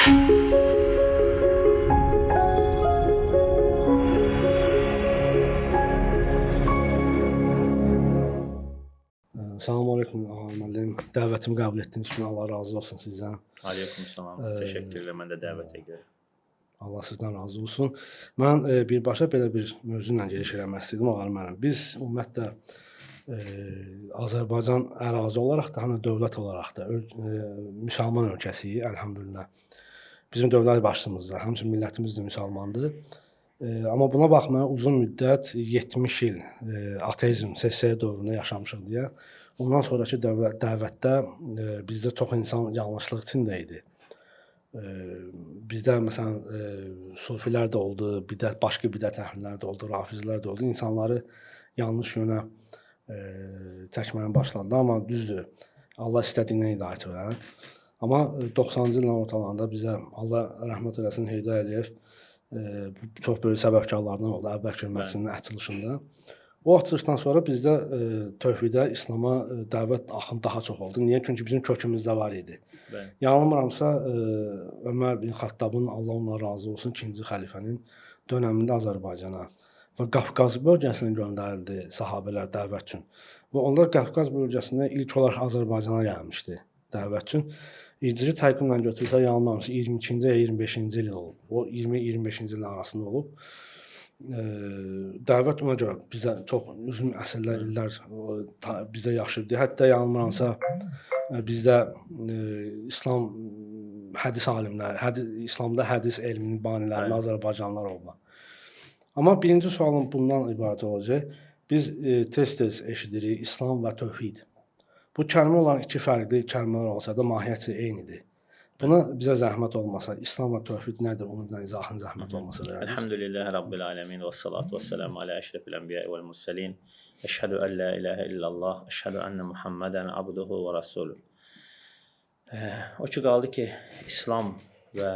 Salam aleyküm, müəllim. Dəvətimi qəbul etdiyiniz üçün Allah razı olsun sizdən. Aleykümselam. Təşəkkürlər mən də dəvətə görə. Allah sizdən razı olsun. Mən birbaşa belə bir mövzu ilə giriş eləmək istəyirdim, ağam mənim. Biz ümumiyyətlə Azərbaycan ərazi olaraq da, həm də dövlət olaraq da müsəlman ölkəsiyik, əlhəmdülillah. Bizim dövlət başçımız da, həmçinin millətimiz də müsəlmandır. Amma buna baxmayaraq uzun müddət 70 il ateizm, SSR dövründə yaşamışıq deyə. Ondan sonraki dəvətdə bizdə çox insan yanlışlıq içində idi. Bizdə məsələn sufilər də oldu, başqa bidət əhlilər də oldu, rafizlər də oldu. İnsanları yanlış yönə çəkməyə başladılar, amma düzdür. Allah istədiyinə hidayət verər. Amma 90-cı illərin ortalarında bizə Allah rəhmət eləsin Heydər Əliyev çox böyük səbəbkarlardan oldu Əbubəkir məscidinin açılışında. O açılışdan sonra bizdə tövhidə, İslam'a dəvət axını daha çox oldu. Niyə? Çünki bizim kökümüzdə var idi. Yanılmıramsa Ömər bin Xattabın, Allah ondan razı olsun, 2-ci xəlifənin dönəmində Azərbaycana və Qafqaz bölgəsinə göndərildi sahabələr dəvət üçün. Və onlar Qafqaz bölgəsində ilk olaraq Azərbaycana gəlmişdi dəvət üçün. İcri təqvimlə götürsə yanılmıramsa 22-ci ya 25-ci il olub. O 20-25-ci ilin arasında olub. Dəvət ona görə bizə çox uzun əsrlər, illər bizdə yaşayıbdı. Hətta yanılmıramsa bizdə İslam hədis alimləri, İslamda hədis elminin banilərini Azərbaycanlılar oldular. Amma birinci sualım bundan ibarət olacaq. Biz tez-tez eşidirik İslam və tövhid. Bu kəlmə olan iki fərqli kəlmələr olsa da mahiyyəti eynidir. Buna bizə zəhmət olmasa, İslam və tövhid nədir? Onun da izahın zəhmət olmasa da. Elhamdülillahi Rabbil alemin və salatu və selamu alə əşrəfil ənbiya vəl mürsəlin. Əşhədü ən la ilahə illallah, əşhədü ənnə Muhammədən abduhu və rasuluh. O ki qaldı ki, İslam və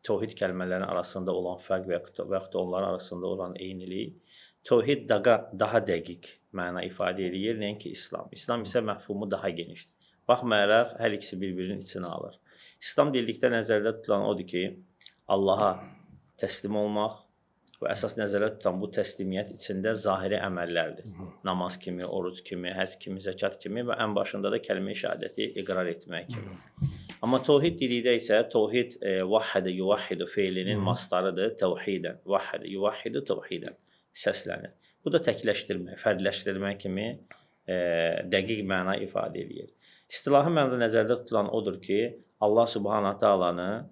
tövhid kəlmələrinin arasında olan fərq və yaxud da onların arasında olan eynilik, tövhid daha dəqiq məna ifadə edir, nəinki İslam. İslam isə məfhumu daha genişdir. Baxmayaraq, hər ikisi bir-birinin içine alır. İslam dedikdə nəzərdə tutulan odur ki, Allaha təslim olmaq və əsas nəzərdə tutan bu təslimiyyət içində zahiri əməllərdir. Namaz kimi, oruc kimi, həc kimi, zəkat kimi və ən başında da kəlmə-i şəhadəti iqrar etmək kimi. Amma tövhid dedikdə isə tövhid vahhədə yuvahhidu feilinin mastarıdır, təvhidən. Vahhədə yuvahhidu təvhidən səslənir. Bu da təkləşdirmək, fərdləşdirmək kimi dəqiq məna ifadə edir. İstilahi mənada nəzərdə tutulan odur ki, Allah Subhanahu Taala'nı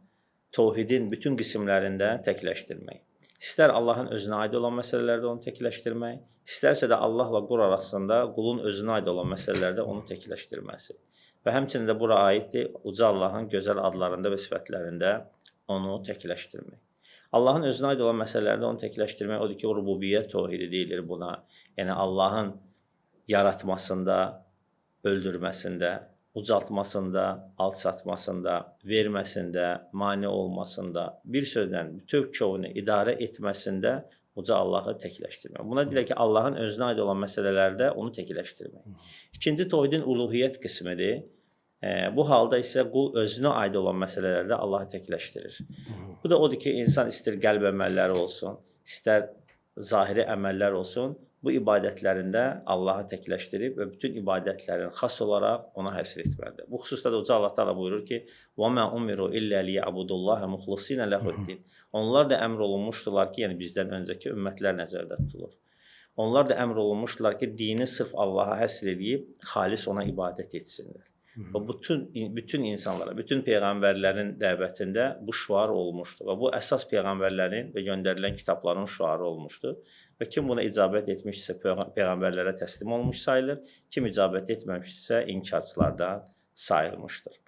tövhidin bütün qismlərində təkləşdirmək. İstər Allahın özünə aid olan məsələlərdə onu təkləşdirmək, istərsə də Allahla qul arasında qulun özünə aid olan məsələlərdə onu təkləşdirməsi. Və həmçinin də bura aiddir uca Allahın gözəl adlarında və sifətlərində onu təkləşdirmək. Allahın özünə aid olan məsələlərdə onu təkləşdirmək odur ki, rububiyyət tövhidi deyilir buna. Yəni Allahın yaratmasında, öldürməsində, ucaltmasında, alçatmasında, verməsində, mane olmasında, bir sözlə bütöv kövnü idarə etməsində uca Allahı təkləşdirmək. Buna deyək ki, Allahın özünə aid olan məsələlərdə onu təkləşdirmək. İkinci tövhidin uluhiyyət qismidir. Bu halda isə qul özünə aid olan məsələlərdə Allahı təkləşdirir. Bu da odur ki, insan istər qəlb əməlləri olsun, istər zahiri əməllər olsun, bu ibadətlərində Allahı təkləşdirib və bütün ibadətlərin xas olaraq ona həsr etməlidir. Bu xüsusda da Uca Allah Teala buyurur ki, وَمَا أُمِرُوا إِلَّا لِيَعْبُدُ اللّٰهَ مُخْلِصِينَ لَهُ الدِّينَ. Onlar da əmr olunmuşdular ki, yəni bizdən öncəki ümmətlər nəzərdə tutulur. Onlar da əmr olunmuşdular ki, dini sırf Allaha həsr edib, xalis ona ibadət etsinlər. Və bütün insanlara, bütün peyğəmbərlərin dəvətində bu şüar olmuşdur. Və bu əsas peyğəmbərlərin və göndərilən kitabların şüarı olmuşdur. Və kim buna icabət etmişsə peyğəmbərlərə təslim olmuş sayılır, kim icabət etməmişsə inkarçılardan sayılmışdır.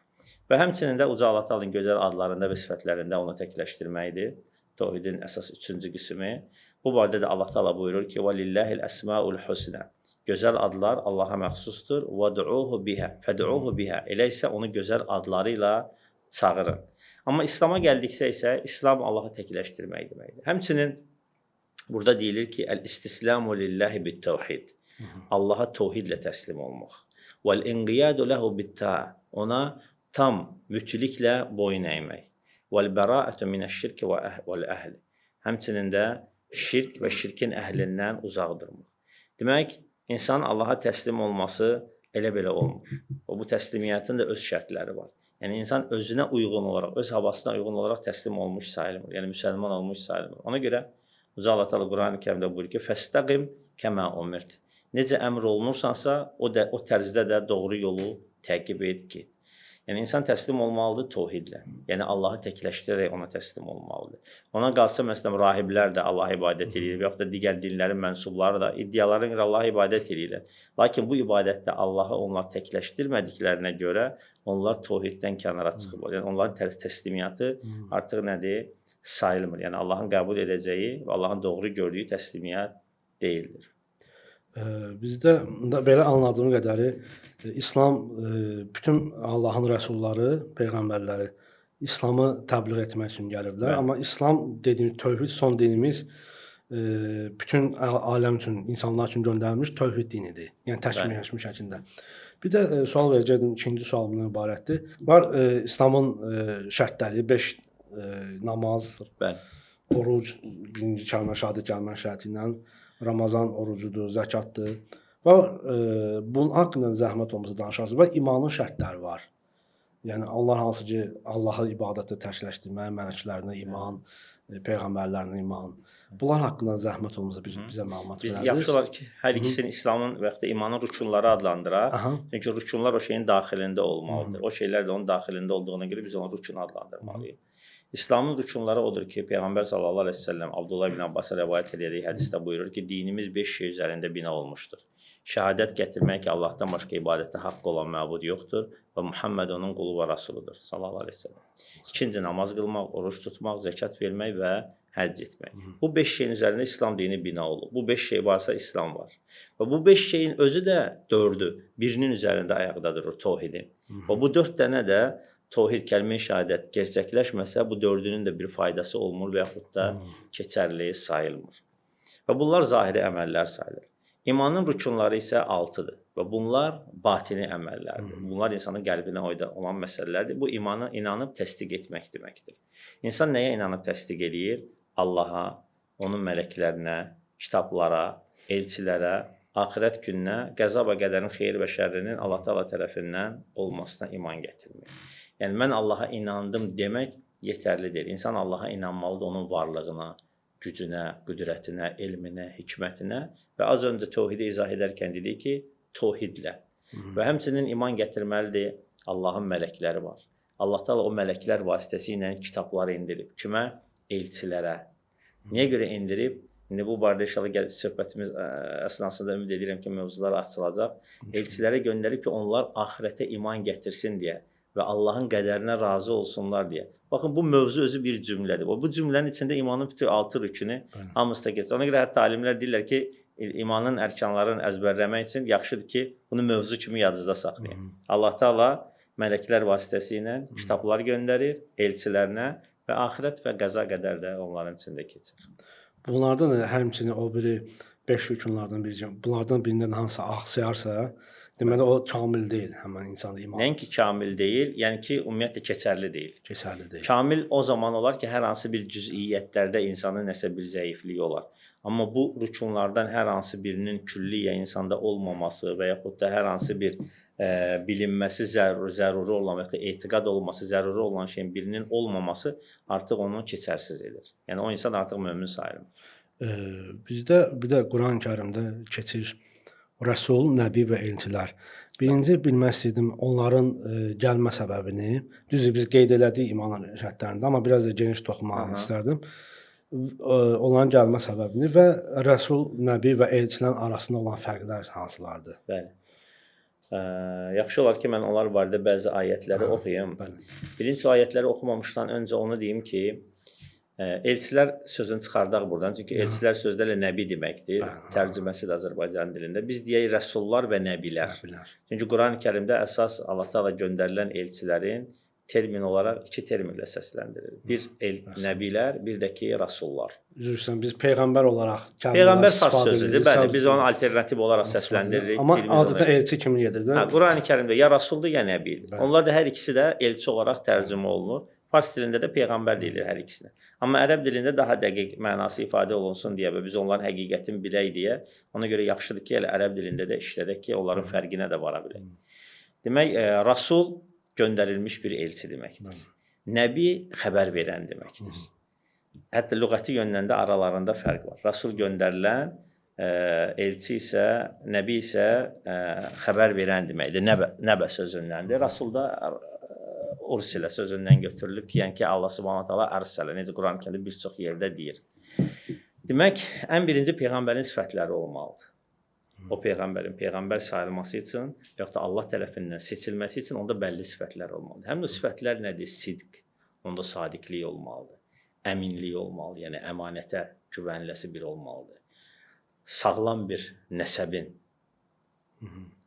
Və həmçinin də Uca Allah Taala'nın gözəl adlarında və sifətlərində onu təkləşdirməkdir. Tövhidin əsas üçüncü qismi. Bu barədə də Allah Taala buyurur ki, وَلِلَّهِ الْأَسْمَاءُ الْحُسْنَى. Gözəl adlar Allaha məxsusdur. وَدْعُوهُ بِهَا. فَدْعُوهُ بِهَا. Elə isə onu gözəl adları ilə çağırın. Amma İslam'a gəldiksə isə İslam Allahı təkləşdirmək deməkdir. Həmçinin burada deyilir ki, el-istislamu lillahi bit-tevhid. Allaha tevhidlə təslim olmaq. Vel-inqiyadu lehu bit-ta'a. Ona tam mütliklə boyun əymək. Vəl-bəra'ətu minəş-şirki vəl-əhli. Həmçinin də şirk və şirkin əhlindən uzaq durmaq. Demək, insan Allaha təslim olması elə belə olmur. Bu təslimiyyətin də öz şərtləri var. Yəni insan özünə uyğun olaraq, öz havasına uyğun olaraq təslim olmuş sayılmır. Yəni müsəlman olmuş sayılmır. Ona görə Uca Allah Teala Qurani-Kərimdə buyurur ki: "Fəstəqim kəmə umirt." Necə əmr olunursansa, o tərzdə də doğru yolu təqib et, get. Yəni insan təslim olmalıdır təvhidlə. Yəni Allahı təkləşdirərək ona təslim olmalıdır. Ona qalsa məsələn rahiblər də Allaha ibadət edir və yaxud da digər dinlərin mənsubları da iddialarına görə Allaha ibadət edirlər. Lakin bu ibadətdə Allahı onlar təkləşdirmədiklərinə görə onlar təvhiddən kənara çıxırlar. Yəni onların təslimiyyatı artıq nədir? Sayılmır. Yəni Allahın qəbul edəcəyi və Allahın doğru gördüyü təslimiyyət deyildir. Bizdə belə anladığım qədəri İslam bütün Allahın rəsulları, peyğəmbərləri İslamı təbliğ etmək üçün gəliblər. Amma İslam dediyimiz tövhid son dinimiz bütün aləm üçün, insanlar üçün göndərilmiş tövhid dinidir. Yəni təkmilləşmiş şəkildə. Bir də sual verəcəydim, ikinci sualımdan ibarətdir. Var İslamın şərtləri 5 namaz, oruc, birinci kəlmə şəhadət gəlmə şərti ilə, Ramazan orucudur, zəkatdır. Və bunun haqqında zəhmət olmasa danışarsınız. Və imanın şərtləri var. Yəni onlar hansı ki Allahı ibadətlə təkləşdirmək, mələklərinə iman, peyğəmbərlərinə iman. Bunlar haqqında zəhmət olmasa bizə məlumat verərsiniz. Biz yaxşı olar ki, hər ikisini İslamın və ya da imanın rükunları adlandıraq. Çünki rükunlar o şeyin daxilində olmalıdır. O şeylər də onun daxilində olduğuna görə biz onu rükun adlandırmalıyıq. İslamın rükunları odur ki, Peyğəmbər sallallahu əleyhi və səlləm Abdullah ibn Abbasa rivayet etdiyi hədisdə buyurur ki, dinimiz 5 şey üzərində bina olmuşdur. Şəhadət gətirmək ki, Allahdan başqa ibadətə haqq olan məbud yoxdur və Muhammed onun qulu və rasuludur sallallahu əleyhi və səlləm. İkinci, namaz qılmaq, oruç tutmaq, zəkat vermək və həcc etmək. Bu 5 şeyin üzərində İslam dini bina olub. Bu 5 şey varsa İslam var. Və bu 5 şeyin özü də 4-ü, birinin üzərində ayaqda durur, təvhidin. Və bu 4 dənə də təvhid, kəlmə-i şəhadət gerçəkləşməsə, bu 4-ünün də bir faydası olmur və yaxud da keçərli sayılmır. Və bunlar zahiri əməllər sayılır. İmanın rükunları isə 6-dır və bunlar batini əməllərdir. Bunlar insanın qəlbinə olan məsələlərdir. Bu imana inanıb təsdiq etmək deməkdir. İnsan nəyə inanıb təsdiq edir? Allaha, onun mələklərinə, kitablara, elçilərə, axirət gününə, qəza və qədərin xeyir və şərrinin Allah Teala tərəfindən olmasına iman gətirmək. Yəni mən Allaha inandım demək yetərli deyil. İnsan Allaha inanmalıdır onun varlığına, gücünə, qüdrətinə, elminə, hikmətinə və az öncə təvhidi izah edərkən dedik ki, təvhidlə. Və həmçinin iman gətirməlidir, Allahın mələkləri var. Allah Teala o mələklər vasitəsilə kitabları indirib. Kimə? Elçilərə. Niyə görə indirib? İndi bu barədə inşallah söhbətimiz əsnasında ümid edirəm ki, mövzular açılacaq. Elçilərə göndərib ki, onlar axirətə iman gətirsin deyə və Allahın qədərinə razı olsunlar deyə. Baxın, bu mövzu özü bir cümlədir. Bu cümlənin içində imanın bütün 6 rükünü hamısı da keçir. Ona görə hətta alimlər deyirlər ki, imanın ərkanlarını əzbərləmək üçün yaxşıdır ki, bunu mövzu kimi yadınızda saxlayın. Allah Teala mələklər vasitəsilə kitablar göndərir elçilərinə və axirət və qəza qədər də onların içində keçir. Bunlardan həmçinin o biri 5 rükunlardan biri, bunlardan birindən hansı axsayarsa, deməli o kamil deyil həmin insanda iman. Nəinki kamil deyil, yəni ki, ümumiyyətlə keçərli deyil. Keçərli deyil. Kamil o zaman olar ki, hər hansı bir cüz'iyyətlərdə insanın nəsə bir zəifliyi olar. Amma bu rükunlardan hər hansı birinin külliyə insanda olmaması və yaxud da hər hansı bir bilinməsi zəruri olan və ya da etiqad olması zəruri olan şeyin birinin olmaması artıq onu keçərsiz edir. Yəni o insan artıq mömin sayılır. Bizdə bir də Quran-Kərimdə keçir Rəsul, Nəbi və elçilər. Birinci bilmək istəyirdim onların gəlmə səbəbini. Düzdür, biz qeyd elədik iman şərtlərində, amma biraz da geniş toxunmaq istərdim. Onların gəlmə səbəbini və Rəsul, Nəbi və elçilərin arasında olan fərqlər hansılardır? Bəli. Yaxşı olar ki, mən onlar barədə bəzi ayətləri oxuyum. Birinci ayətləri oxumamışdan öncə onu deyim ki, elçilər sözünü çıxardaq buradan. Çünki elçilər sözlərlə nəbi deməkdir. Tərcüməsi də Azərbaycan dilində. Biz deyək rəsullar və nəbilər. Çünki Quran-Kərimdə əsas Allah Teala göndərilən elçilərin termin olaraq 2 terminlə səsləndirilir. Bir nəbilər, bir də ki rəsullar. Üzr istəyirəm, biz peyğəmbər olaraq Peyğəmbər fars sözüdür. Bəli, biz onu alternativ olaraq səsləndiririk. Amma adətən elçi kimi gedir, də? Quran-Kərimdə ya rəsuldur, ya nəbidir. Onlar da hər ikisi də elçi olaraq tərcümə olunur. Fars dilində də peyğəmbər deyilir hər ikisinə. Amma ərəb dilində daha dəqiq mənası ifadə olunsun deyə və biz onların həqiqətini bilək deyə, ona görə yaxşıdır ki, elə ərəb dilində də işlədək ki, onların fərqinə də vara bilək. Demək, Rasul göndərilmiş bir elçi deməkdir. Nəbi xəbər verən deməkdir. Hətta lüğəti yöndən də aralarında fərq var. Rasul göndərilən, elçi isə, nəbi isə xəbər verən deməkdir. Nəbə sözündəndir. Rasul da ursilə sözündən götürülüb ki, yəni ki, Allah Subhanahu taala ərsələ, necə Quran-ı Kərimdə bir çox yerdə deyir. Demək, ən birinci peyğəmbərin sifətləri olmalıdır. O peyğəmbərin peyğəmbər sayılması üçün, yoxsa Allah tərəfindən seçilməsi üçün onda bəlli sifətlər olmalıdır. Həmin o sifətlər nədir? Sidq, onda sadiqlik olmalıdır. Əminlik olmalıdır, yəni əmanətə güvəniləsi bir olmalıdır. Sağlam bir nəsəbin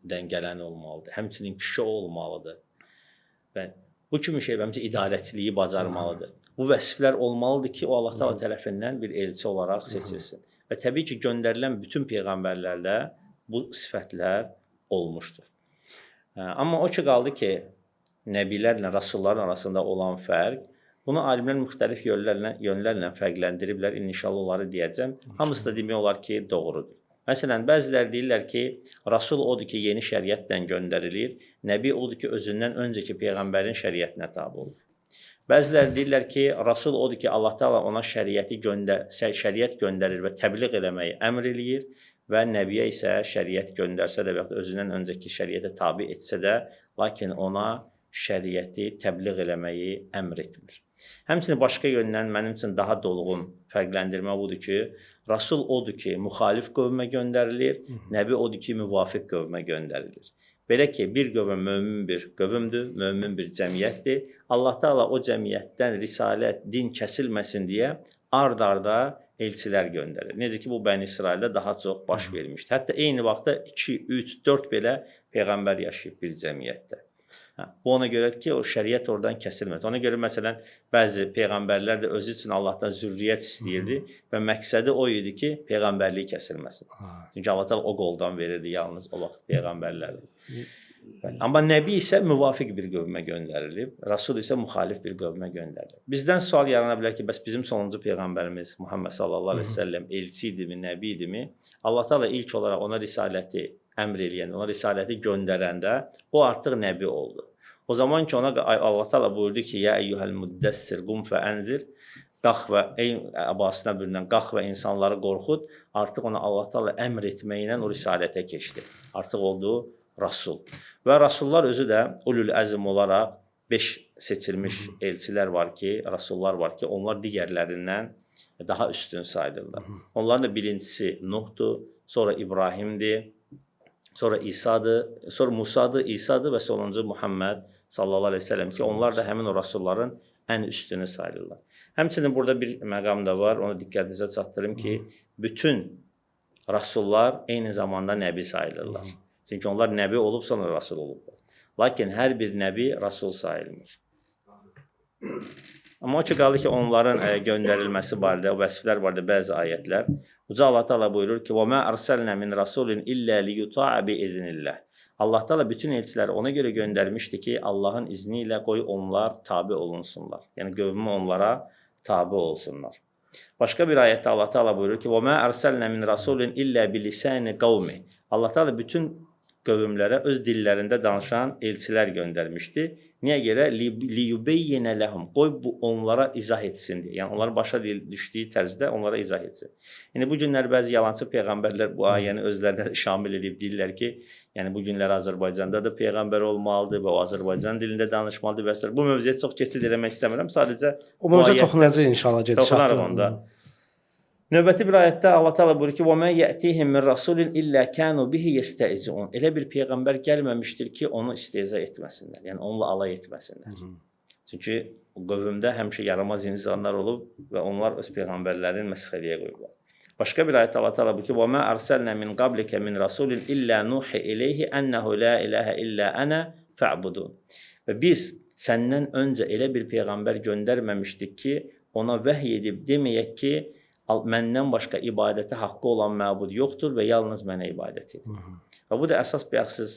gələn olmalıdır. Həmçinin kişi olmalıdır. Və bu kimi şey bəncə idarəçiliyi bacarmalıdır. Bu vəsiflər olmalıdır ki, o Allah Taala tərəfindən bir elçi olaraq seçilsin. Və təbii ki, göndərilən bütün peyğəmbərlərdə bu sifətlər olmuşdur. Amma o ki, qaldı ki, nəbilərlə, rasulların arasında olan fərq, bunu alimlər müxtəlif yönlərlə fərqləndiriblər. İnşallah onları deyəcəm. Hamısı da demək olar ki, doğrudur. Məsələn, bəzilər deyirlər ki, Rasul odur ki, yeni şəriətlə göndərilir, Nəbi odur ki, özündən öncəki peyğəmbərin şəriətinə tabi olur. Bəzilər deyirlər ki, Rasul odur ki, Allah Taala ona şəriət göndərir və təbliğ eləməyi əmr eləyir və Nəbiyə isə şəriət göndərsə də və ya özündən öncəki şəriətə tabi etsə də, lakin ona şəriəti təbliğ eləməyi əmr etmir. Həmçinin başqa yöndən mənim üçün daha dolğun fərqləndirmə budur ki, Rasul odur ki, müxalif qövmə göndərilir, Nəbi odur ki, müvafiq qövmə göndərilir. Belə ki, bir qövm mömin bir qövmdür, mömin bir cəmiyyətdir. Allah Taala o cəmiyyətdən risalət, din kəsilməsin deyə ard-arda elçilər göndərir. Necə ki, bu Bəni İsraildə daha çox baş vermişdir. Hətta eyni vaxtda 2, 3, 4 belə peyğəmbər yaşayıb bir cəmiyyətdə. Bu ona görədir ki, o şəriət oradan kəsilməz. Ona görə məsələn, bəzi peyğəmbərlər də özü üçün Allahdan zürriyyət istəyirdi və məqsədi o idi ki, peyğəmbərliyi kəsilməsin. Çünki Allah Taala o qoldan verirdi yalnız o vaxt peyğəmbərlərlə. Amma Nəbi isə müvafiq bir qövmə göndərilib, Rasul isə müxalif bir qövmə göndərilib. Bizdən sual yarana bilər ki, bəs bizim sonuncu peyğəmbərimiz Muhammed sallallahu əleyhi və səlləm elçi idimi, nəbi idimi? Allah Taala ilk olaraq ona risaləti əmr eləyəndə, ona risaləti göndərəndə o artıq nəbi oldu. O zaman ki, ona Allah Taala buyurdu ki, ya eyyuhəl muddəssir qum fəənzir, qalx və ey əbasına bürünən qalx və insanları qorxud, artıq ona Allah Taala əmr etməklə o risalətə keçdi. Artıq oldu Rasul. Və Rasullar özü də ulul əzm olaraq 5 seçilmiş elçilər var ki, Rasullar var ki, onlar digərlərindən daha üstün sayılırlar. Onların da birincisi Nuhdur, sonra İbrahimdir, sonra İsa'dır, sonra Musa'dır, İsa'dır və sonuncu Muhammed sallallahu aleyhi ve sellem ki, onlar da həmin o Rasulların ən üstünü sayılırlar. Həmçinin burada bir məqam da var, onu diqqətinizə çatdırım ki, bütün Rasullar eyni zamanda nəbi sayılırlar. Çünki onlar nəbi olub, sonra Rasul olublar. Lakin hər bir nəbi Rasul sayılmır. Amma o ki, qaldı ki, onların göndərilməsi barədə, o vəsiflər barədə bəzi ayətlər. Uca Allah Taala buyurur ki, وَمَا أَرْسَلْنَا مِنْ رَسُولٍ إِلَّا لِيُطَاعَ بِإِذْنِ اللّٰهِ Allah Taala bütün elçiləri ona görə göndərmişdi ki, Allahın izni ilə qoy onlar tabi olunsunlar. Yəni, qövmü onlara tabi olsunlar. Başqa bir ayətdə Allah Taala buyurur ki, وَمَا أَرْسَلْنَا مِنْ رَسُولٍ إِلَّا بِلِسَانِ قَوْمِ Allah Taala bütün qövmlərə öz dillərində danışan elçilər göndərmişdi. Niyə görə? لِيُبَيِّنَ لَهُمْ qoy bu onlara izah etsin deyə. Yəni, onların başa düşdüyü tərzdə onlara izah etsin. Yəni, bu günlər bəzi yalancı peyğəmbərlər bu ayəni özlərinə şamil edib deyirlər ki, yəni, bu günlər Azərbaycanda da peyğəmbər olmalıdır və o Azərbaycan dilində danışmalıdır və s. Bu mövzuya çox keçid eləmək istəmirəm. Sadəcə o mövzuya toxunacaq inşallah gedişatda. Toxunarıq onda. Növbəti bir ayətdə Allah Taala buyurur ki, وَمَنْ يَأْتِهِمْ مِنْ رَسُولٍ إِلَّا كَانُوا بِهِ يَسْتَهْزِئُونَ Elə bir peyğəmbər gəlməmişdir ki, onu istehza etməsinlər. Yəni, onunla alay etməsinlər. Çünki o qövmdə həmişə yaramaz insanlar olub və onlar öz peyğəmbərlərini məsxərəyə qoyublar. Başqa bir ayətdə Allah Taala buyurur ki, وَمَا أَرْسَلْنَا مِنْ قَبْلِكَ مِنْ رَسُولٍ إِلَّا نُوحِي إِلَيْهِ أَنَّهُ لَا إِلَهَ إِلَّا أَنَا فَاعْبُدُونَ Və biz səndən öncə elə bir peyğəmbər göndərməmişdik ki, ona vəhy edib deməyək ki, məndən başqa ibadətə haqqı olan məbud yoxdur və yalnız mənə ibadət edin. Və bu da əsas bayaq siz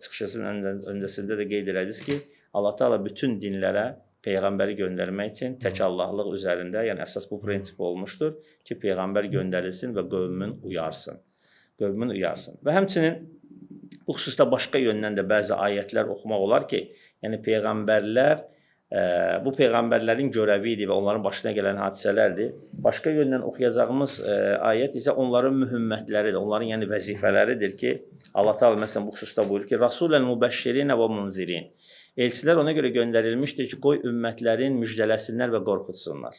çıxışınızın öncəsində də qeyd elədiniz ki, Allah Taala bütün dinlərə Peyğəmbəri göndərmək üçün tək Allahlıq üzərində, yəni əsas bu prinsip olmuşdur ki, Peyğəmbər göndərilsin və qövmün uyarsın. Qövmün uyarsın. Və həmçinin bu xüsusda başqa yöndən də bəzi ayətlər oxumaq olar ki, yəni Peyğəmbərlər, bu Peyğəmbərlərin görəvi idi və onların başına gələn hadisələrdir. Başqa yöndən oxuyacağımız ayət isə onların mühimmətləridir, onların yəni vəzifələridir ki, Allah Teala məsələn bu xüsusda buyurur ki, Rasulən mübəşşirinə və munzirin. Elçilər ona görə göndərilmişdir ki, qoy ümmətlərin müjdələsinlər və qorxutsunlar.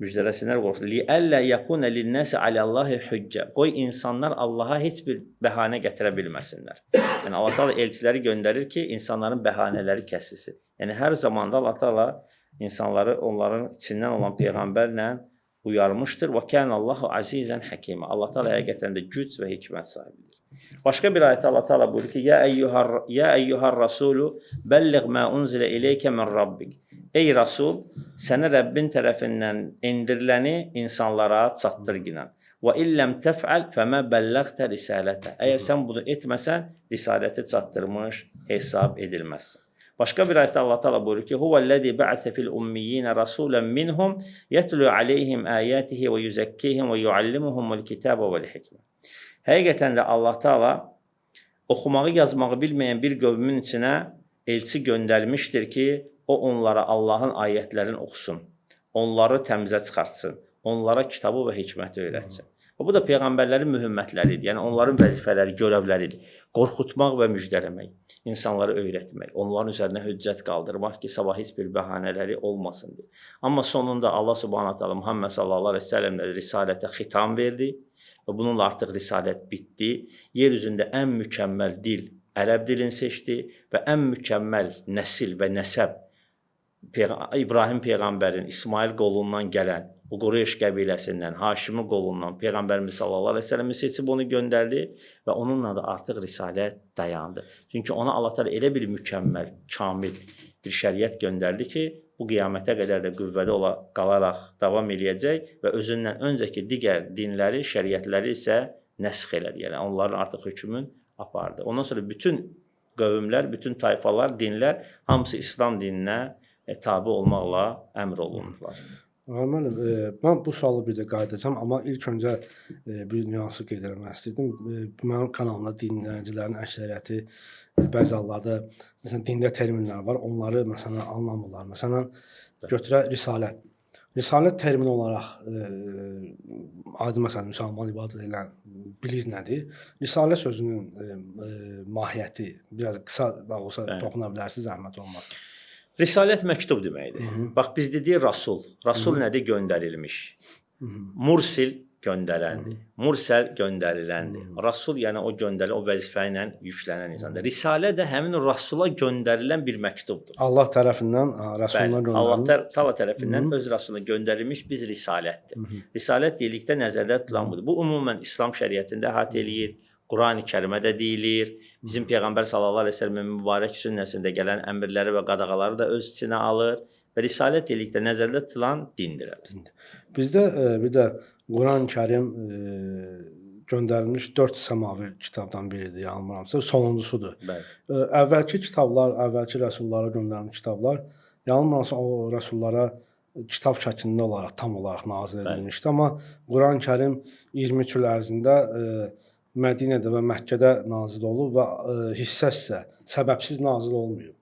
Müjdələsinlər qorxutsunlar. Liəllə yəkunə linnəsi aləllahi hüccə. Qoy insanlar Allaha heç bir bəhanə gətirə bilməsinlər. Yəni Allah Teala elçiləri göndərir ki, insanların bəhanələri kəsilsin. Yəni hər zamanda Allah Teala insanları onların içindən olan Peyğəmbərlə uyarmışdır. Və kənəllahu azizən həkimə. Allah Teala həqiqətən də güc və hikmət sahibidir. Başqa bir ayətdə Allah Teala buyurur ki, Ya eyyuhar rasulu bəlliğ mə unzilə ileykə min rabbik. Ey Rasul, sənə Rəbbin tərəfindən endiriləni insanlara çatdır ginən. Və illəm təfəl fəmə bəlləğtə risalətə. Əgər sən bunu etməsən, risaləti çatdırmış hesab edilməzsən. Başqa bir ayətdə Allah Teala buyurur ki, Huvəl-ləzi bə'sə fil-ummiyyinə rasulən minhum yətlu aleyhim ayatihi və yüzəkkihim və yuallimuhumul kitaba vəl-hikmə. Həqiqətən də Allah Teala oxumağı, yazmağı bilməyən bir qövmün içinə elçi göndərmişdir ki, o onlara Allahın ayətlərini oxusun, onları təmizə çıxartsın, onlara kitabı və hikməti öyrətsin. Bu da Peyğəmbərlərin mühimmətləridir, yəni onların vəzifələri, görevləridir. Qorxutmaq və müjdələmək, insanları öyrətmək, onların üzərinə hüccət qaldırmaq ki, sabah heç bir bəhanələri olmasın deyə. Amma sonunda Allah Subhanahu taala Muhammed sallallahu əleyhi və səlləmlə risalətə xitam verdi və bununla artıq risalət bitdi. Yer üzündə ən mükəmməl dil ərəb dilini seçdi və ən mükəmməl nəsil və nəsəb İbrahim Peyğəmbərin İsmail qolundan gələn, bu Qureyş qəbiləsindən, Haşimi qolundan Peyğəmbərimiz sallallahu əleyhi və səlləm seçib onu göndərdi və onunla da artıq risalət dayandı. Çünki ona Allah təala elə bir mükəmməl, kamil bir şəriət göndərdi ki, bu qiyamətə qədər də qüvvədə qalaraq davam eləyəcək və özündən öncəki digər dinləri, şəriətləri isə nəsx elədi. Yəni onların artıq hökmünü apardı. Ondan sonra bütün qövmlər, bütün tayfalar, dinlər hamısı İslam dininə tabe olmaqla əmr olundular. Müəllim, mən bu sualı bir də qayıdacağam, amma ilk öncə bir nüansı qeyd etmək istəyirdim. Mənim kanalımda dinləyicilərin əksəriyyəti bəzi hallarda məsələn dində terminlər var, onları məsələn anlamırlar. Məsələn götürək risalət. Risalət termini olaraq adi məsələn müsəlman ibadət edən bilir nədir? Risalət sözünün mahiyyəti biraz qısa da olsa toxuna bilərsiniz, zəhmət olmasın. Risalət məktub deməkdir. Bax, biz dedik Rasul. Rasul nədir? Göndərilmiş. Mursil göndərəndir. Mursəl göndəriləndir. Rasul yəni o göndərilən, o vəzifə ilə yüklənən insandır. Risalə də həmin Rasula göndərilən bir məktubdur. Allah tərəfindən Rasuluna göndərilmiş. Allah Teala tərəfindən öz Rasuluna göndərilmiş biz risalətdir. Risalət dedikdə nəzərdə tutulan budur. Bu ümumən İslam şəriətində əhatə eləyir. Qurani Kərimdə deyilir. Bizim Peyğəmbər sallallahu əleyhi və səlləmin mübarək sünnəsində gələn əmrləri və qadağaları da öz içinə alır və risalət dedikdə nəzərdə tutulan dindir. Bizdə bir də Quran-ı Kərim göndərilmiş 4 səmavi kitabdan biridir, yanılmıramsa, sonuncusudur. Əvvəlki kitablar, əvvəlki rəsullara göndərilmiş kitablar, yanılmıramsa o rəsullara kitab şəklində olaraq tam olaraq nazil edilmişdi, amma Quran-ı Kərim 23 il ərzində Mədinədə və Məkkədə nazil olub və hissə-hissə səbəbsiz nazil olmayıb.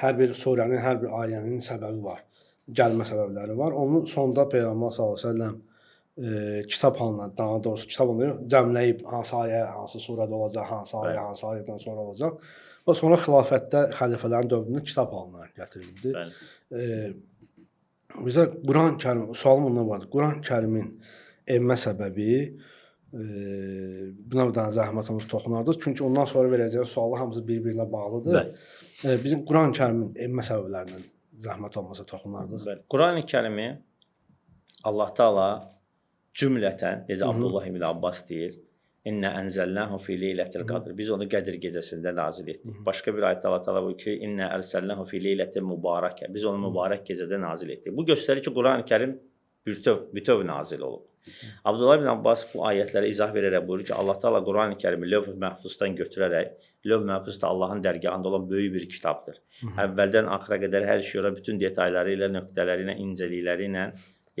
Hər bir surənin, hər bir ayənin səbəbi var, gəlmə səbəbləri var. Onun sonunda Peyğəmbər sallallahu əleyhi və səlləm kitab halına, daha doğrusu kitab halına cəmləyib hansı ayə, hansı surədə olacaq, hansı ayə, hansı ayədən sonra olacaq və sonra xilafətdə xəlifələrin dövründə kitab halına gətirildi. Bizə Quran-ı Kərim, sualım ondan vardı. Quran-ı Kərimin enmə səbəbi buna bir dənə zəhmətimiz toxunardıq. Çünki ondan sonra verəcəyi suallar hamısı bir-birinə bağlıdır. Bizim Quran-ı Kərimin enmə səbəblərindən zəhmət olmasa toxunardıq. Quran-ı Kərimi Allah Teala cümlətən, necə Abdullah ibn Abbas deyir, İnnə ənzəlnəhu fi leylətil qadr. Biz onu Qədir gecəsində nazil etdik. Başqa bir ayətdə Allah Teala buyurur ki, İnnə ərsəlnəhu fi leylətil mübarəkə. Biz onu mübarək gecədə nazil etdik. Bu göstərir ki, Quran-ı Kərim bütöv nazil olub. Abdullah ibn Abbas bu ayətlərə izah verərək buyurur ki, Allah Taala Quran-ı Kərimi Lövh-i Məhfuzdan götürərək, Lövh-i Məhfuz da Allahın dərgahında olan böyük bir kitabdır. Əvvəldən axıra qədər hər şey ora bütün detalları ilə, nöqtələri ilə, incəlikləri ilə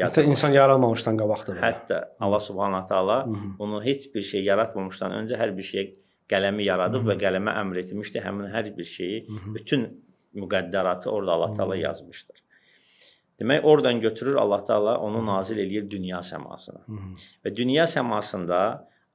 Hətta yazılmışdır. insan yaranmamışdan qabaqdır. Hətta Allah Subhanahu Taala onu heç bir şey yaratmamışdan öncə hər bir şey qələmi yaradıb və qələmə əmr etmişdi. Həmin hər bir şeyi, bütün müqəddəratı orada Allah Taala yazmışdır. Demək, oradan götürür Allah Taala onu nazil eləyir dünya səmasına. Və dünya səmasında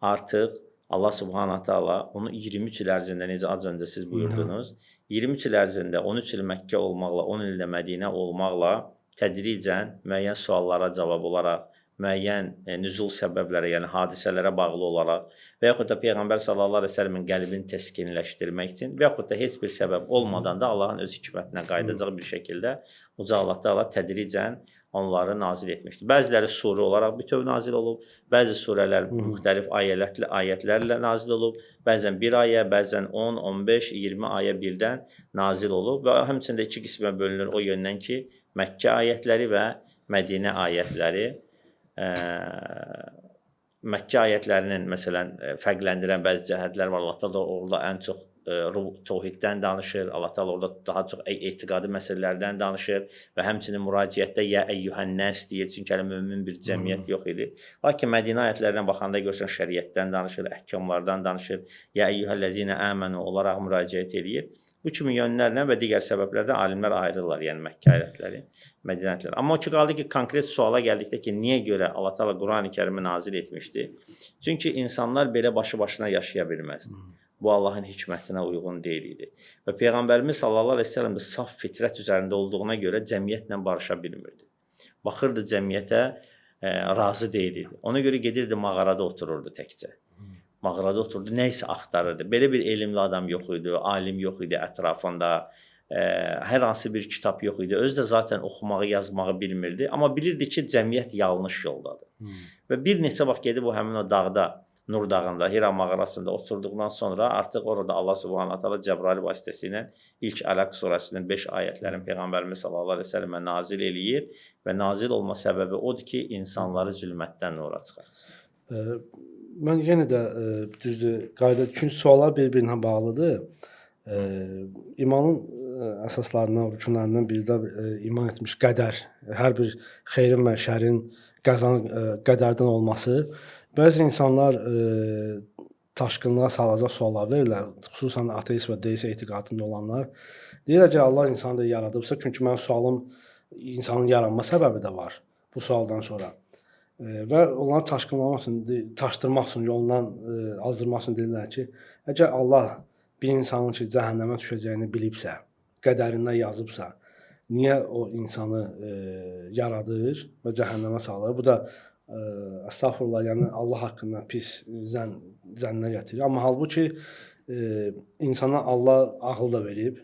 artıq Allah Subhanahu Taala onu 23 il ərzində, necə az öncə siz buyurdunuz, 23 il ərzində 13 il Məkkə olmaqla, 10 ildə Mədinə olmaqla tədricən müəyyən suallara cavab olaraq, müəyyən nüzul səbəblərə, yəni hadisələrə bağlı olaraq və yaxud da Peyğəmbər sallallahu əleyhi və səlləmin qəlbini təskinləşdirmək üçün və yaxud da heç bir səbəb olmadan da Allahın öz hikmətinə qayıdacaq bir şəkildə Uca Allah Taala tədricən onları nazil etmişdir. Bəziləri surə olaraq bütöv nazil olub, bəzi surələr müxtəlif ayətlərlə nazil olub, bəzən bir ayə, bəzən 10, 15, 20 ayə birdən nazil olub və həmçində iki qismə bölünür o yöndən ki, Məkkə ayətləri və Mədinə ayətləri. Məkkə ayətlərinin məsələn fərqləndirən bəzi cəhətlər var. Allah Taala orada ən çox təvhiddən danışır. Allah Taala orada daha çox etiqadi məsələlərdən danışır və həmçinin müraciətdə ya eyyuhən-nəs deyir, çünki hələ mömin bir cəmiyyət yox idi. Lakin Mədinə ayətlərinə baxanda görürsən şəriətdən danışır, əhkamlardan danışır. Ya eyyuhəl-ləzinə əmənu olaraq müraciət eləyir. Bu kimi yönlərlə və digər səbəblərdən alimlər ayrılırlar, yəni Məkkə ayətləri, Mədinə ayətləri. Amma o ki qaldı ki, konkret suala gəldikdə ki, niyə görə Allah Taala Quran-ı Kərimi nazil etmişdi? Çünki insanlar belə başı-başına yaşaya bilməzdi. Bu Allahın hikmətinə uyğun deyil idi. Və Peyğəmbərimiz sallallahu əleyhi və səlləm də saf fitrət üzərində olduğuna görə cəmiyyətlə barışa bilmirdi. Baxırdı cəmiyyətə razı deyil idi. Ona görə gedirdi mağarada otururdu təkcə. Mağarada oturdu, nə isə axtarırdı. Belə bir elmli adam yox idi, alim yox idi ətrafında, hər hansı bir kitab yox idi. Özü də zaten oxumağı, yazmağı bilmirdi. Amma bilirdi ki, cəmiyyət yanlış yoldadır. Və bir neçə vaxt gedib o həmin o dağda, Nur dağında, Hira mağarasında oturduqdan sonra artıq orada Allah Subhanahu Taala Cəbrail vasitəsilə ilk Ələq surəsinin 5 ayətlərini Peyğəmbərimiz sallallahu əleyhi və səlləmə nazil eləyir və nazil olma səbəbi odur ki, insanları zülmətdən nura çıxartsın. Mən yenə də düzdür, qayda, çünki suallar bir-birinə bağlıdır. İmanın əsaslarından, rükunlarından biri də iman etmiş qədər, hər bir xeyrin və şərin qədərdən olması. Bəzi insanlar çaşqınlığa salacaq suallar verirlər, xüsusən ateist və deist etiqadında olanlar. Deyirlər ki, Allah insanı da yaradıbsa, çünki mənim sualım insanın yaranma səbəbi də var bu sualdan sonra. Və onları çaşqınlamaq üçün, çaşdırmaq üçün, yolundan azdırmaq üçün deyirlər ki, əgər Allah bir insanın ki, cəhənnəmə düşəcəyini bilibsə, qədərindən yazıbsa, niyə o insanı yaradır və cəhənnəmə salır? Bu da əstəğfurullah, yəni Allah haqqında pis zənnə gətirir. Amma halbuki insana Allah ağıl da verib,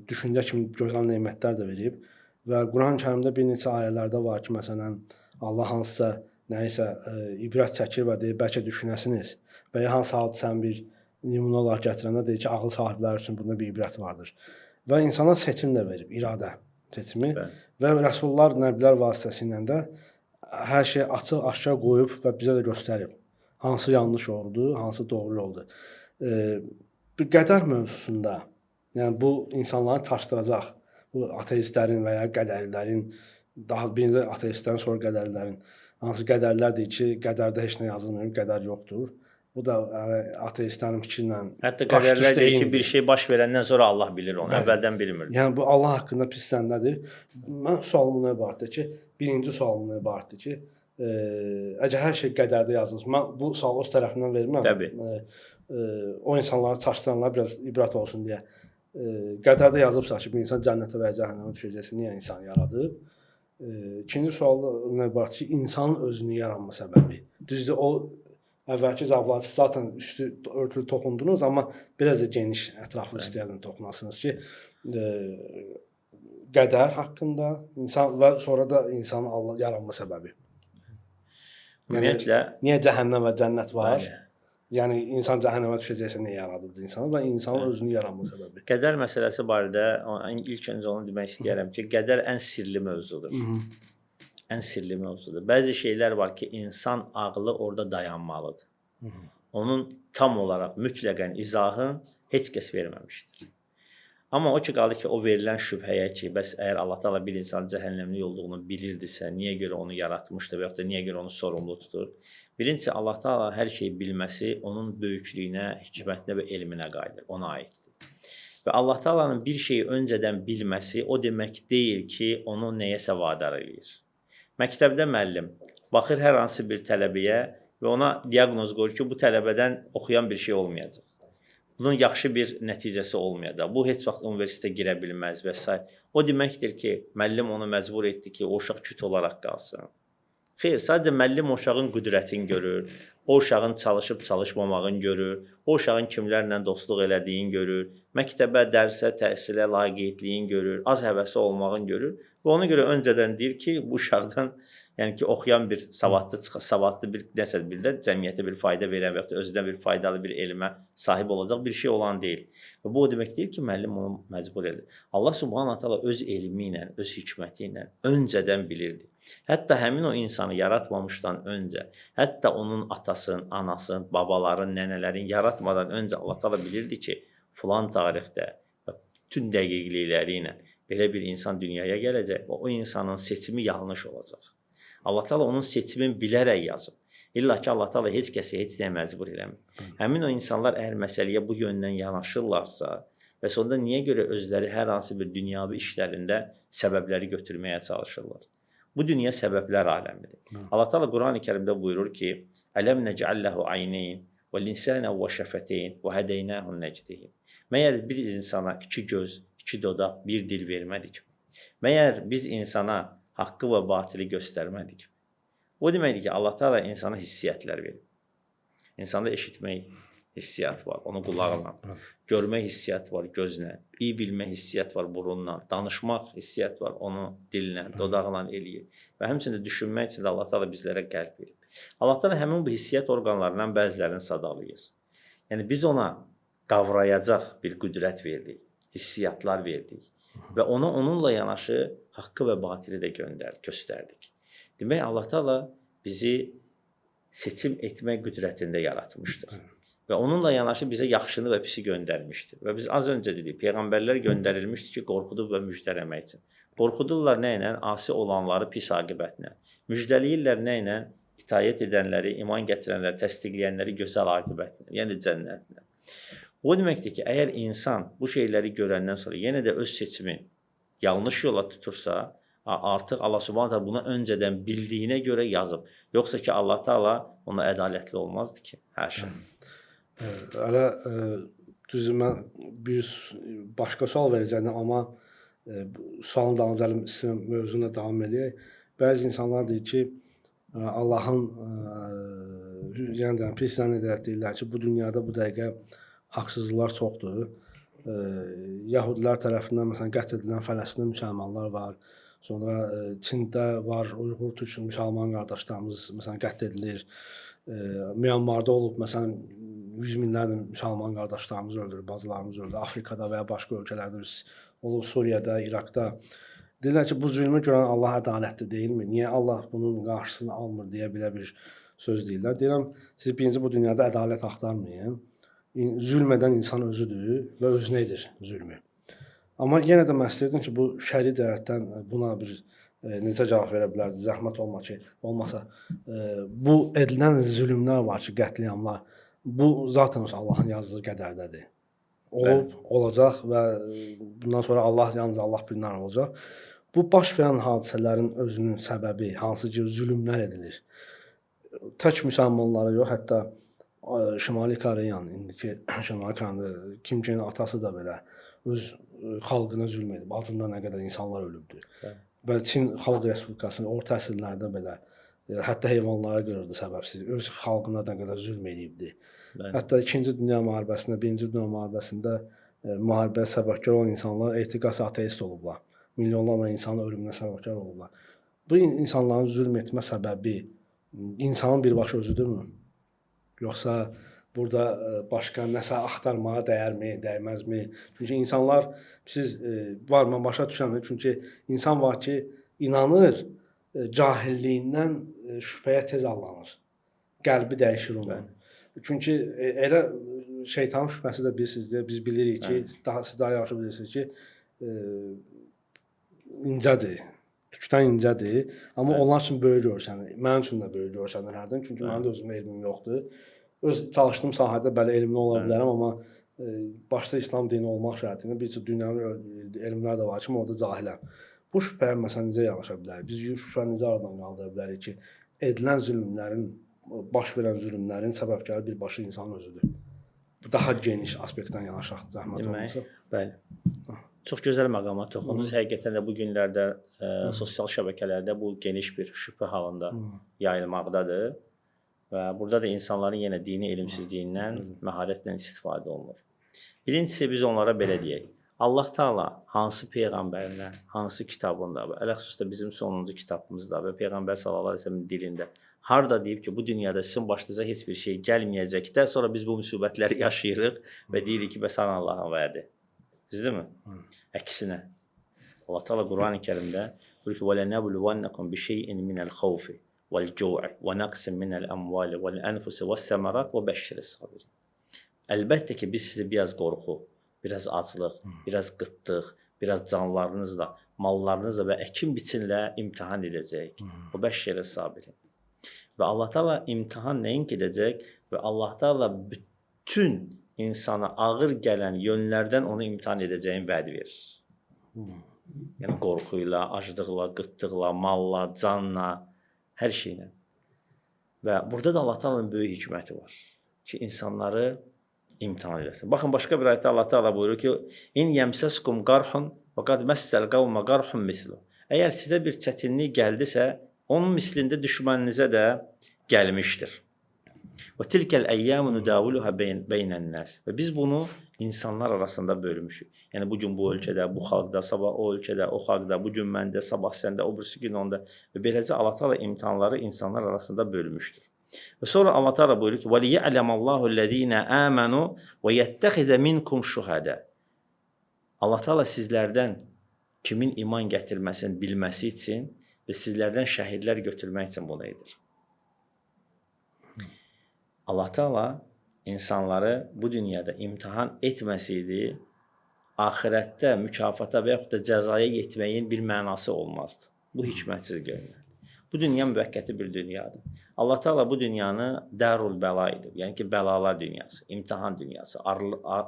düşüncə kimi gözəl nemətlər də verib və Quran-ı Kərimdə bir neçə ayələrdə var ki, məsələn, Allah hansısa nəyisə ibrət çəkir və deyir, bəlkə düşünəsiniz və ya hansı hadisəni bir nümunə olaraq gətirəndə deyir ki, ağıl sahibləri üçün bunda bir ibrət vardır. Və insana seçim də verib, iradə seçimi və rəsullar, nəbilər vasitəsilə də hər şey açıq, aşkar qoyub və bizə də göstərib. Hansı yanlış yoldur, hansı doğru yoldur. Bir qədər mövzusunda, yəni bu insanları çaşdıracaq, bu ateistlərin və ya qədərlilərin, daha birinci ateistlərin, sonra qədərlilərin, hansı qədərlilər deyir ki, qədərdə heç nə yazılmıyor, qədər yoxdur. Bu da ateistlərin fikirlə hətta qədərlər deyir ki, bir şey baş verəndən sonra Allah bilir onu, əvvəldən bilmir. Yəni bu Allah haqqında pis zənnədir. Mən sualım buna ibarətdir ki, birinci sualım buna ibarətdir ki, əgər hər şey qədərdə yazılmış, mən bu sualı öz tərəfindən vermirəm. Təbii. O insanları çaşdıranlar biraz ibrət olsun deyə. Qədərdə yazıbsa ki, bir insan cənnətə və cəhənnəmə düşəcəksə, niyə insan yaradıb? İkinci sual nə ibarət ki, insanın özünü yaranma səbəbi. Düzdür, o əvvəlki cavabları zaten üstü örtülü toxundunuz, amma biraz da geniş, ətraflı istəyərdim toxunasınız ki, qədər haqqında insan və sonra da insanın Allah yaranma səbəbi. Ümumiyyətlə, niyə cəhənnəm və cənnət var? Yəni insan cəhənnəmə düşəcəksə niyə yaradıldı insanı və insanın özünü yaranma səbəbi. Qədər məsələsi barədə ilk öncə onu demək istəyərəm ki, qədər ən sirli mövzudur. ən sirli mövzudur. Bəzi şeylər var ki, insan ağlı orada dayanmalıdır. Onun tam olaraq mütləqən izahın heç kəs verməmişdir. Amma o ki qaldı ki, o verilən şübhəyə ki, bəs əgər Allah Taala bir insan cəhənnəmlik olduğunu bilirdisə, niyə görə onu yaratmışdı və yaxud da niyə görə onu sorumlu tutur? Birincisi, Allah Taala hər şeyi bilməsi onun böyüklüyünə, hikmətinə və elminə qayıdır, ona aiddir. Və Allah Taala'nın bir şeyi öncədən bilməsi o demək deyil ki, onu nəyəsə vadar eləyir. Məktəbdə müəllim baxır hər hansı bir tələbəyə və ona diaqnoz qoyur ki, bu tələbədən oxuyan bir şey olmayacaq. Bunun yaxşı bir nəticəsi olmayacaq. Bu heç vaxt universitetə girə bilməz və s. O deməkdir ki, müəllim onu məcbur etdi ki, o uşaq küt olaraq qalsın. Xeyr, sadəcə müəllim o uşağın qüdrətini görür, o uşağın çalışıb-çalışmamağını görür, o uşağın kimlərlə dostluq elədiyini görür, məktəbə, dərsə, təhsilə layiqiyyətliyin görür, az həvəsi olmağını görür və ona görə öncədən deyir ki, bu uşaqdan yəni ki, oxuyan bir savadlı bir nəsə bir də cəmiyyətə bir fayda verən və ya özünə bir faydalı bir elmə sahib olacaq bir şey olan deyil. Və bu o demək deyil ki, müəllim onu məcbur edir. Allah Subhanahu taala öz elmi ilə, öz hikməti ilə öncədən bilirdi. Hətta həmin o insanı yaratmamışdan öncə, hətta onun atasının, anasının, babaların, nənələrin yaratmadan öncə Allah Taala bilirdi ki, filan tarixdə bütün dəqiqlikləri ilə belə bir insan dünyaya gələcək və o insanın seçimi yanlış olacaq. Allah Taala onun seçimini bilərək yazıb. İlla ki, Allah Taala heç kəsi heç nəyə məcbur eləmir. Həmin o insanlar əgər məsələyə bu yöndən yanaşırlarsa, və sonda niyə görə özləri hər hansı bir dünyavi işlərində səbəbləri götürməyə çalışırlar? Bu dünya səbəblər aləmidir. Allah Taala Qurani Kərimdə buyurur ki: "Ələm nec'allehu aynayn və linsana və şəfəteyn və hədeynahu necdeyn." Məyər biz insana iki göz, iki dodaq, bir dil vermədik mi? Məyər biz insana haqqı və batili göstərmədik mi? O deməkdir ki, Allah Taala insana hissiyyətlər verir. İnsanda eşitmək hissiyat var, onu qulağla. Görmək hissiyat var, gözlə. İyi bilmək hissiyat var, burunla. Danışmaq hissiyat var, onu dillə, dodaqla eləyir. Və həmçinin düşünmək üçün də Allah Taala bizlərə qəlb verir. Allah Taala həmin bu hissiyyat orqanlarından bəzilərini sadalayır. Yəni biz ona qavrayacaq bir qüdrət verdik, hissiyatlar verdik. Və ona onunla yanaşı haqqı və batili də göstərdik. Demək, Allah Taala bizi seçim etmək qüdrətində yaratmışdır. Və onunla yanaşı bizə yaxşını və pisi göndərmişdir. Və biz az öncə dedik, Peyğəmbərlər göndərilmişdir ki, qorxudub və müjdələmək üçün. Qorxudurlar nə ilə? Asi olanları pis aqibətlə. Müjdəliyirlər nə ilə? İtaət edənləri, iman gətirənləri, təsdiqləyənləri gözəl aqibətlə, yəni cənnətlə. O deməkdir ki, əgər insan bu şeyləri görəndən sonra yenə də öz seçimin yanlış yola tutursa, artıq Allah Subhanahu taala bunu öncədən bildiyinə görə yazıb. Yoxsa ki, Allah Taala ona ədalətli olmazdı ki, hər şey. Hələ düzdür, mən bir başqa sual verəcəyəm, amma sualın dalınca mövzuna davam edək. Bəzi insanlar deyir ki, Allahın yəni pislərini deyirlər ki, bu dünyada bu dəqiqə haqsızlıqlar çoxdur. Yəhudilər tərəfindən məsələn qətl edilən Fələstinli müsəlmanlar var. Sonra Çində var, Uyğur türk müsəlman qardaşlarımız məsələn qətl edilir. Myanmarda olub məsələn 100 minlərlə müsəlman qardaşlarımız öldürülür, bacılarımız öldürülür. Afrikada və ya başqa ölkələrdə olub, Suriyada, İraqda. Deyirlər ki, bu zülmü görən Allah ədalətli deyilmi? Niyə Allah bunun qarşısını almır deyə belə bir söz deyirlər. Deyirəm, siz birinci bu dünyada ədalət axtarmayın. Zülm edən insan özüdür və özünə edir zülmü. Amma yenə də mən istəyirdim ki, bu şəri cəhətdən buna bir necə cavab verə bilərdi, zəhmət olmasa. Bu edilən zülmlər var ki, qətliamlar, bu zaten Allahın yazdığı qədərdədir. Olub, olacaq və bundan sonra yalnız Allah bilinən olacaq. Bu baş verən hadisələrin özünün səbəbi, hansı ki, zülmlər edilir. Tək müsəlmanlara yox, hətta Şimali Koreyanın, indiki Şimali Koreyada Kim atası da belə öz xalqına zülm edib. Altında nə qədər insanlar ölübdür. Və Çin Xalq Respublikasının orta əsrlərdə belə hətta heyvanlara qırırdı səbəbsiz. Öz xalqına nə qədər zülm edibdi. Hətta 2-ci Dünya müharibəsində, 1-ci Dünya müharibəsində müharibəyə səbəbkar olan insanlar etiqas ateist olublar. Milyonlarla insanın ölümünə səbəbkar olublar. Bu insanların zülm etmə səbəbi insanın birbaşa özüdürmü? Yoxsa burada başqa nəsə axtarmağa dəyərmi, dəyməzmi? Çünki insanlar, mən başa düşürəm, çünki insan var ki, inanır, cahilliyindən şübhəyə tez allanır. Qəlbi dəyişir onun. Çünki elə şeytanın şübhəsi də bilirsiniz, biz bilirik ki, siz daha yaxşı bilirsiniz ki, incədir. Tükdən incədir, amma onlar üçün böyük görsənir. Mənim üçün də böyük görsənir hərdən, çünki mənim də özümə elmim yoxdur. Öz çalışdığım sahədə bəli elmli ola bilərəm, amma başda İslam dini olmaq şərtilə bir çox dünyanın elmlər də var ki, orada cahiləm. Bu şübhəyə məsələn necə yanaşa bilərik? Biz şübhəni necə aradan qaldıra bilərik ki, edilən zülmlərin, baş verən zülmlərin səbəbkarı birbaşa insan özüdür. Bu daha geniş aspektdən yanaşaq zəhmət olmasa. Bəli. Çox gözəl məqama toxundunuz. Həqiqətən də bu günlərdə sosial şəbəkələrdə bu geniş bir şübhə halında yayılmaqdadır. Və burada da insanların yenə dini elmsizliyindən məharətlə istifadə olunur. Birincisi biz onlara belə deyək. Allah Taala hansı peyğəmbərlə, hansı kitabında və ələxüsus da bizim sonuncu kitabımızda və Peyğəmbər sallallahu əleyhi və səlləm dilində harda deyib ki, bu dünyada sizin başınıza heç bir şey gəlməyəcəkdə, sonra biz bu müsibətləri yaşayırıq və deyirik ki, bəs Allahın vədi. Düzdürmü? Əksinə. Allah Taala Qurani-Kərimdə buyurur ki: "Və lənəbluvannakum bişey'in minəl xawfi vəl-cu'i və naqsin minəl əmvali vəl-anfusi vəs-səmərat və bəşşiris-sabirin." Əlbəttə ki, biz sizi biraz qorxu, biraz aclıq, biraz qıtlıq, biraz canlarınızla, mallarınızla və əkin biçinlə imtahan edəcəyik. O bəşşiris-sabirin. Və Allah Taala imtahan nəinki edəcək və Allah Taala bütün insana ağır gələn yönlərdən onu imtahan edəcəyin vəd verir. Yəni qorxu ilə, aclıqla, qıtlıqla, malla, canla, hər şeylə. Və burada da Allah Taala'nın böyük hikməti var ki, insanları imtahan eləsin. Baxın, başqa bir ayətdə Allah Taala buyurur ki: "İn yemseskum qarhun və qad messel qavma qarhun mislu." Əgər sizə bir çətinlik gəldisə, onun mislində düşməninizə də gəlmişdir. Və tilkəl əyyamu nudaviluha beynən-nas. Və biz bunu insanlar arasında bölmüşük. Yəni bu gün bu ölkədə, bu xalqda, sabah o ölkədə, o xalqda, bu gün məndə, sabah səndə, o birisi gün onda. Və beləcə Allah Taala imtahanları insanlar arasında bölmüşdür. Və sonra Allah Taala buyurur ki: "Və liya'lemallahu ellezina amanu və yettexize minkum şuhada." Allah Taala sizlərdən kimin iman gətirməsini bilməsi üçün və sizlərdən şəhidlər götürmək üçün bunu edir. Allah Taala insanları bu dünyada imtahan etməsəydi, axirətdə mükafata və yaxud da cəzaya yetməyin bir mənası olmazdı. Bu hikmətsiz görünür. Bu dünya müvəqqəti bir dünyadır. Allah Taala bu dünyanı Darul Bəla edir. Yəni ki, bəlalar dünyası, imtahan dünyası,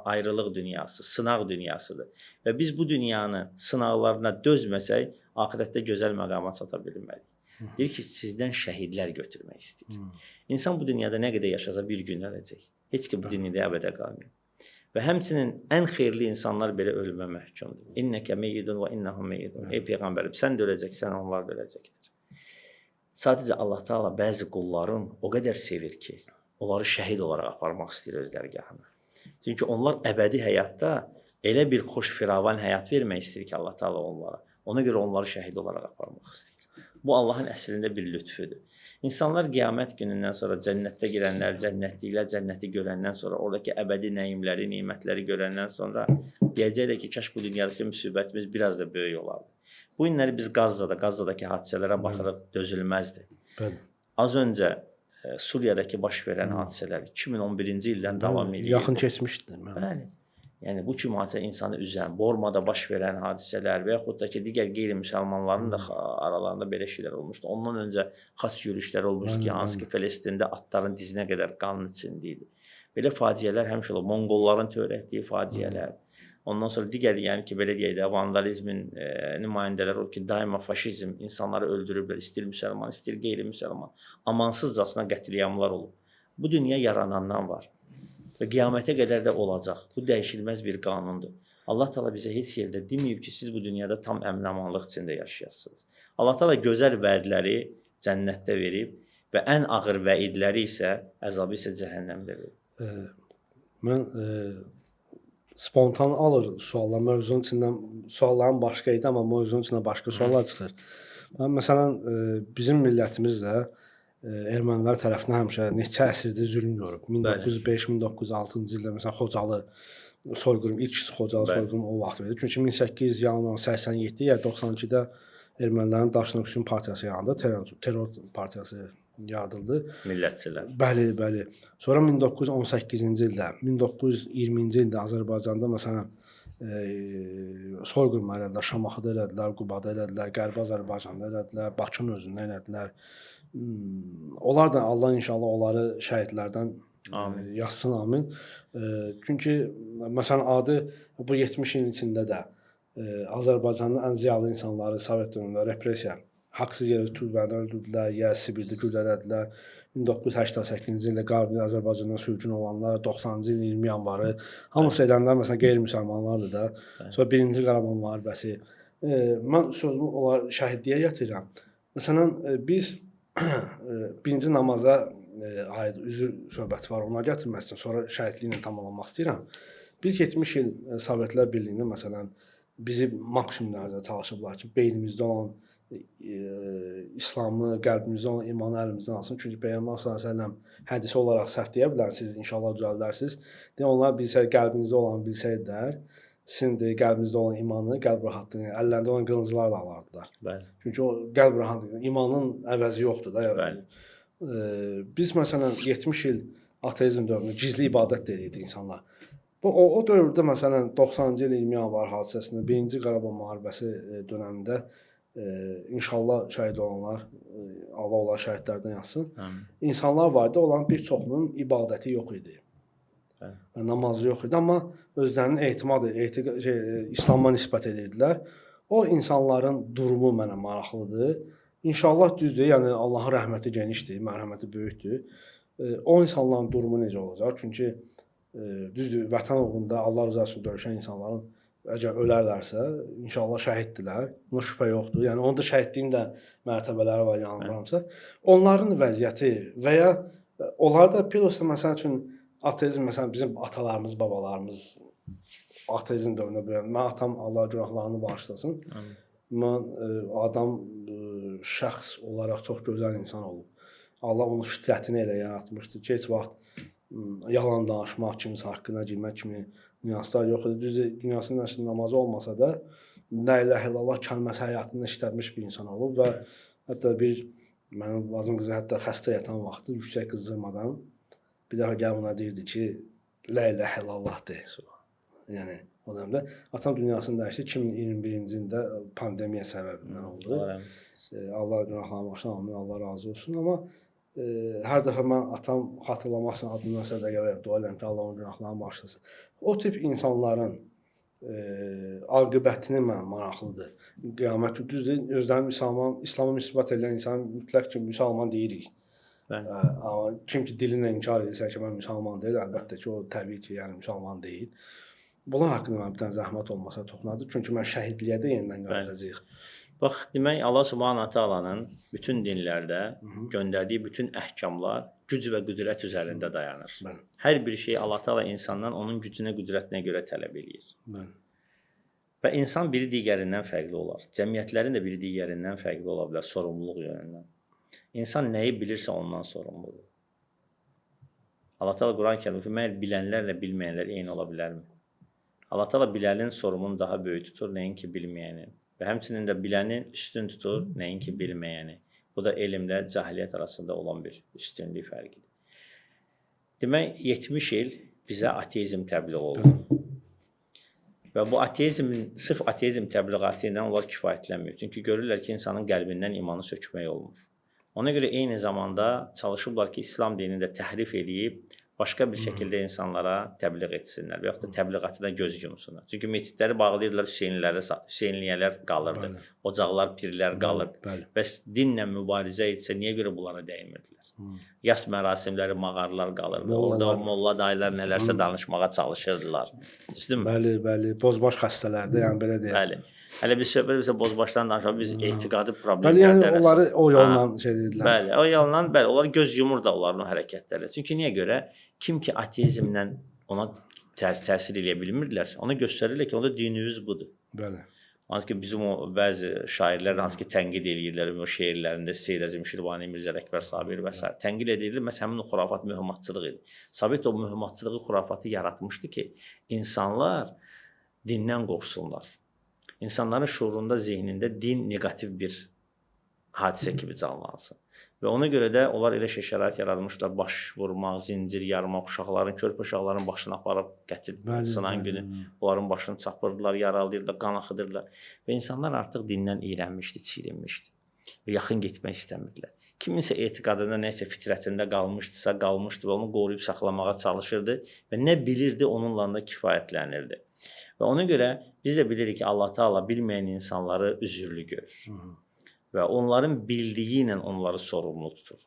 ayrılıq dünyası, sınaq dünyasıdır. Və biz bu dünyanın sınaqlarına dözməsək, axirətdə gözəl məqama çata bilməliyik. Deyir ki, sizdən şəhidlər götürmək istəyir. İnsan bu dünyada nə qədər yaşasa bir gün öləcək. Heç ki bu dünyada əbədə qalmıyor. Və həmçinin ən xeyirli insanlar belə ölümə məhkumdur. İnnəkə meyyidun və innəhum meyyidun. Ey Peyğəmbərim, sən də öləcəksən, onlar da öləcəkdir. Sadəcə Allah Taala bəzi qulların o qədər sevir ki, onları şəhid olaraq aparmaq istəyir öz dərgahına. Çünki onlar əbədi həyatda elə bir xoş firavan həyat vermək istəyir ki, Allah Taala onlara. Ona görə onları şəhid olaraq aparmaq istəyir. Bu Allahın əslində bir lütfüdür. İnsanlar qiyamət günündən sonra cənnətdə girənlər, cənnətliklər cənnəti görəndən sonra, oradakı əbədi nəyimləri, nimətləri görəndən sonra deyəcəklər ki, kaş bu dünyadakı müsibətimiz biraz da böyük olardı. Bu günləri biz Qazzadakı hadisələrə baxırıq, dözülməzdir. Az öncə Suriyadakı baş verən hadisələr 2011-ci ildən davam edir. Yaxın keçmişdir. Bəli. Yəni bu kimi hadisə insanı üzən, Bormada baş verən hadisələr və yaxud da ki, digər qeyri-müsəlmanların da aralarında belə şeylər olmuşdu. Ondan öncə xaç yürüyüşləri olmuşdu ki, hansı ki, Fələstində atların dizinə qədər qanın içindeydi. Belə faciələr həmişə olur. Monqolların törətdiyi faciələr. Ondan sonra digər, yəni ki, belə deyək də, vandalizmin nümayəndələri olur ki, daima faşizm insanları öldürüblər, istəyir müsəlman, istəyir qeyri-müsəlman. Amansızcasına qətliyamlar olur. Bu dünya yaranandan var. Və qiyamətə qədər də olacaq. Bu dəyişilməz bir qanundur. Allah Taala bizə heç yerdə deməyib ki, siz bu dünyada tam əmin-amanlıq içində yaşayasınız. Allah Taala gözəl vədləri cənnətdə verib və ən ağır vəidləri isə, əzabı isə cəhənnəmdə verib. Mən spontan alır suallar, mövzunun içindən sualların başqa idi, amma mövzunun içindən başqa suallar çıxır. Məsələn, bizim millətimiz də ermənilər tərəfindən həmişə neçə əsrdir zülm görüb. 1905-1906-cı ildə məsələn Xocalı soyqırım, ilk Xocalı soyqırım o vaxt verildi. Çünki 1887 ya 92-də ermənilərin Daşnaksutyun partiyası yarandı, terror partiyası yaradıldı. Millətçilər. Bəli, bəli. Sonra 1918-ci ildə, 1920-ci ildə Azərbaycanda məsələn soyqırma elədilər, Şamaxıda elədilər, Qubada elədilər, Qərbi Azərbaycanda elədilər, Bakının özündə elədilər. Onlar da Allah inşallah onları şəhidlərdən yazsın, amin. Çünki məsələn adi bu 70 ilin içində də Azərbaycanın ən ziyalı insanları Sovet dövründə repressiya, haqsız yerə türbədə öldürdülər, ya Sibirdə güllələdilər. 1988-ci ildə Qərbi Azərbaycandan sürgün olanlar, 90-cı ilin 20 yanvarı, hamısı edənlər məsələn qeyri-müsəlmanlardır da. Sonra 1-ci Qarabağ müharibəsi. Mən sözümü onlar şəhidliyə gətirirəm. Məsələn, biz birinci namaza aid üzr söhbəti var, ona gətirmək istəyirəm, sonra şəhidliklə tamamlamaq istəyirəm. Biz 70 il Sovetlər Birliyində məsələn bizi maksimum dərəcədə çalışıblar ki, beynimizdə olan İslamı, qəlbimizdə olan imanı əlimizdən alsın. Çünki Peyğəmbər s.ə.v hədisi olaraq səhv deyə bilərsiniz, inşallah düzəldərsiniz. Onlar bilsəydi, qəlbinizdə olan bilsəydilər, sizin qəlbinizdə olan imanı, qəlb rahatlığını, əllərində olan qılınclarla alardılar. Bəli. Çünki o qəlb rahatlığı, imanın əvəzi yoxdur da. Bəli. Biz məsələn 70 il ateizm dövründə gizli ibadət edirdi insanlar. O dövrdə məsələn 90-cı il 20 yanvar hadisəsində 1-ci Qarabağ müharibəsi dövründə inşallah şəhid olanlar, Allah onları şəhidlərdən yazsın. İnsanlar vardı, onların bir çoxunun ibadəti yox idi. Namazı yox idi, amma özlərinin İslam'a nisbət edirdilər. O insanların durumu mənə maraqlıdır. İnşallah düzdür, yəni Allahın rəhməti genişdir, mərhəməti böyükdür. O insanların durumu necə olacaq? Çünki düzdür, vətən uğrunda Allah rızası üçün döyüşən insanların əgər ölərlərsə, inşallah şəhiddirlər. Buna şübhə yoxdur. Yəni onun da şəhidliyin də mərtəbələri var, yanılmıramsa. Onların vəziyyəti və ya onlar da pilosa məsəl üçün ateizm, məsələn bizim atalarımız, babalarımız ateizm dövründə böyüyən. Mən atam Allah günahlarını bağışlasın. Mən adam şəxs olaraq çox gözəl insan olub. Allah onun fitrətini elə yaratmışdı ki, heç vaxt yalan danışmaq, kimisə haqqına girmək kimi nüanslar yox idi. Düzdür, dünyasının əslində namazı olmasa da La ilahə illallah kəlməsi həyatında işlətmiş bir insan olub və hətta mənim bacım qızı hətta xəstə yatan vaxtı yüksək qızdırmadan bir dəfə gəlib ona deyirdi ki, La ilahə illallah de. Yəni o dövrdə atam dünyasını dəyişdi 2021-ci ildə pandemiya səbəbindən oldu. Allah günahlarını bağışlasın, Allah razı olsun. Amma hər dəfə mən atam xatırlamaq üçün adından sədəqə verib dua edirəm ki, Allah onun günahlarını bağışlasın. O tip insanların aqibətini mən maraqlıdır. Qiyamət düzdür, özlərini İslam'a nisbət edən insan mütləq ki, müsəlman deyirik. Amma kim ki dilinlə inkar edirsə ki, mən müsəlman deyil, əlbəttə ki, o təbii ki, yəni müsəlman deyil. Bunlar haqqında mən bir dənə zəhmət olmasa toxunadır. Çünki mən şəhidliyə də yenidən qayıdacağıq. Bax, demək Allah Subhanahu Taala'nın bütün dinlərdə göndərdiyi bütün əhkamlar güc və qüdrət üzərində dayanır. Hər bir şey Allah Taala insandan onun gücünə, qüdrətinə görə tələb eləyir. Və insan biri digərindən fərqli olar. Cəmiyyətlərin də biri digərindən fərqli ola bilər sorumluluq yönündən. İnsan nəyi bilirsə ondan sorumludur. Allah Taala Quran-Kərimdə məyər bilənlərlə bilməyənlər eyni ola bilərmi? Allah Taala bilənin sorumunu daha böyük tutur, nəinki bilməyəni. Və həmçinin də biləni üstün tutur, nəinki bilməyəni. Bu da elmlə cahiliyyət arasında olan bir üstünlük fərqidir. Demək, 70 il bizə ateizm təbliğ oldu. Və bu ateizmin, sırf ateizm təbliğatı ilə onlar kifayətlənmir. Çünki görürlər ki, insanın qəlbindən imanı sökmək olmur. Ona görə eyni zamanda çalışıblar ki, İslam dinini də təhrif edib, başqa bir şəkildə insanlara təbliğ etsinlər və yaxud da təbliğatı da göz yumsunlar. Çünki məscidləri bağlayırlar, Hüseynliyələr qalırdı, ocaqlar, pirlər qalırdı. Bəs dinlə mübarizə etsə, niyə görə bunlara dəymirdilər? Yas mərasimləri, mağarlar qalırdı. Orada molla dayılar nələrsə danışmağa çalışırdılar. Düzdürmü? Bəli, bəli. Bozbaş xəstələrdə, yəni belə deyək. Bəli. Hələ biz söhbət bizə bozbaşdan danışaq, biz etiqadi problemlərdən bəli, yəni onları o yolla şey edirlər. Bəli, o yolla, bəli, onlar göz yumur da onların o hərəkətləri. Çünki niyə görə? Kim ki ateizmlə ona təsir eləyə bilmirlərsə, ona göstərirlər ki, onda dinimiz budur. Bəli. Hansı ki, bizim o bəzi şairlər hansı ki, tənqid eləyirlər o şeirlərində Seyyid Əzim Şirvani, Mirzə Əkbər Sabir və s. Tənqid edirlər, məhz həmin o xurafat mühümmatçılıq idi. Sovet o mühümmatçılığı, xurafatı yaratmışdı ki, insanlar dindən qorxsunlar. İnsanların şuurunda, zihnində din negativ bir hadisə kimi canlansın. Və ona görə də onlar elə şərait yaradmışlar, baş vurmaq, zincir yarmaq, körpə uşaqların başını aparıb gətirdilər. Sınan günü onların başını çapırdılar, yaralayırdılar, qan axıdırdılar. Və insanlar artıq dindən iyrənmişdi, çiğrinmişdi. Və yaxın getmək istəmirdilər. Kiminsə etiqadında, nəsə fitrətində qalmışdısa, qalmışdı və onu qoruyub saxlamağa çalışırdı və nə bilirdi, onunla da kifayətlənirdi. Və ona görə biz də bilirik ki, Allah Taala bilməyən insanları üzürlü görür. Və onların bildiyi ilə onları sorumlu tutur.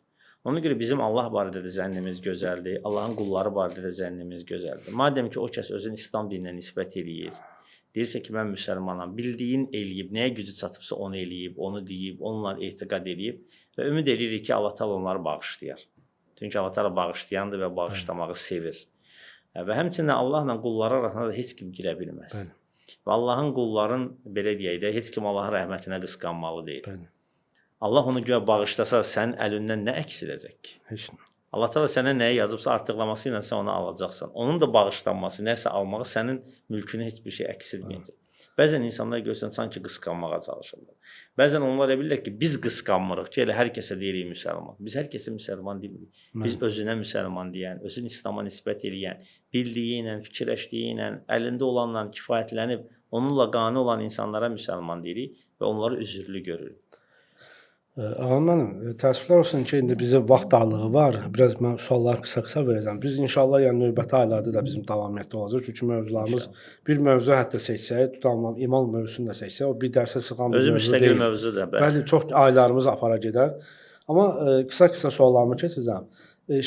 Ona görə bizim Allah barədə də zənnimiz gözəldir, Allahın qulları barədə də zənnimiz gözəldir. Madəm ki, o kəs özünü İslam dininə nisbət eləyir, deyirsə ki, mən müsəlmanam, bildiyin eləyib, nəyə gücü çatıbsa onu eləyib, onu deyib, onunla etiqad eləyib və ümid edirik ki, Allah Taala onları bağışlayar. Çünki Allah Taala bağışlayandır və bağışlamağı sevir. Və həmçinin Allahla qulları arasında da heç kim girə bilməz. Və Allahın qulların, belə deyək də, heç kim Allahın rəhmətinə qısqanmalı deyil. Allah onu güya bağışlasa, sənin əlindən nə əksiləcək ki? Heç nə. Allah Taala sənə nəyi yazıbsa artıqlaması ilə sən onu alacaqsan. Onun da bağışlanması, nəsə almağı sənin mülkünə heç bir şey əksilməyəcək. Bəzən insanlar görsən sanki qısqanmağa çalışırlar. Bəzən onlar bilirlər ki, biz qısqanmırıq ki, elə hər kəsə deyirik müsəlman. Biz hər kəsə müsəlman demirik. Biz özünə müsəlman deyən, özünü İslam'a nisbət eləyən, bildiyi ilə, fikirləşdiyi ilə, əlində olanla kifayətlənib, onunla qane olan insanlara müsəlman deyirik və onları üzürlü görürük. Ağam mənim, təəssüflər olsun ki, indi bizə vaxt darlığı var. Biraz mən sualları qısa-qısa verəcəm. Biz inşallah yəni növbəti aylarda da bizim davamiyyətdə olacaq. Çünki mövzularımız bir mövzu hətta seçsək, tutalım iman mövzusunu da seçsək, o bir dərsə sığan bir Özü mövzu müstəqil deyil. mövzudur. Bəli, çox aylarımız apara gedər. Amma qısa-qısa suallarımı keçəcəm.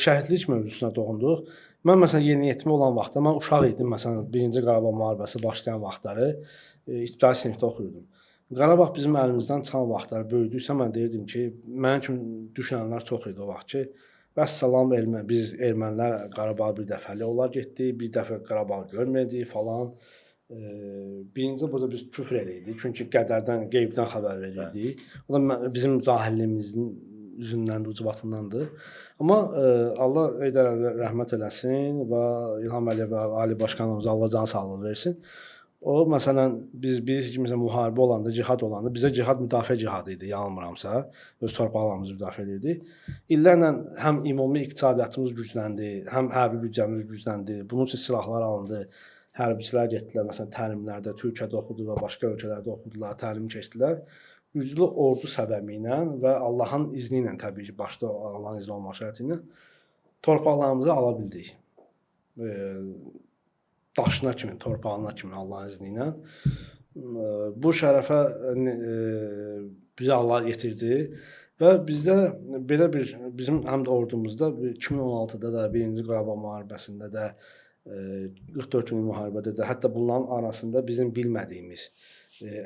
Şəhidlik mövzusuna toxunduq. Mən məsələn yeniyetmə olan vaxtda, mən uşaq idim, məsələn 1-ci Qarabağ müharibəsi başlayan vaxtları ibtidai sinifdə oxuyurdum. Qarabağ bizim əlimizdən çıxan vaxtlar böyüdüksə mən deyirdim ki, mənim kimi düşünənlər çox idi o vaxt ki, vəssalam biz ermənilər Qarabağı bir dəfəli olar getdi, bir dəfə Qarabağı görməyəcəyik falan. Birinci burada biz küfr eləyirdik, çünki qədərdən, qeybdən xəbər verirdik. O da bizim cahilliyimizin üzündən, ucbatındandır. Amma Allah Heydər Əliyə rəhmət eləsin və İlham Əliyev və Ali Başkanımıza Allah can sağlığı versin. O məsələn biz kimsə müharibə olanda, cihad olanda bizə cihad müdafiə cihadı idi, yanılmıramsa, öz torpaqlarımızı müdafiə edirdik. İllərlə həm ümumi iqtisadiyyatımız gücləndi, həm hərbi büdcəmiz gücləndi. Bunun üçün silahlar alındı. Hərbiçilər getdilər, məsələn, təlimlərdə Türkiyədə oxudu və başqa ölkələrdə oxudular, təlim keçdilər. Güclü ordu səbəbi ilə və Allahın izni ilə təbii ki, başda Allahın izni olmaq şərti ilə torpaqlarımızı ala bildik. Daşına kimi, torpağına kimi Allahın izni ilə. Bu şərəfə bizə Allah yetirdi və bizdə belə bir, bizim həm də ordumuzda 2016-da da, 1-ci Qarabağ müharibəsində də, 44 günlük müharibədə də, hətta bunların arasında bizim bilmədiyimiz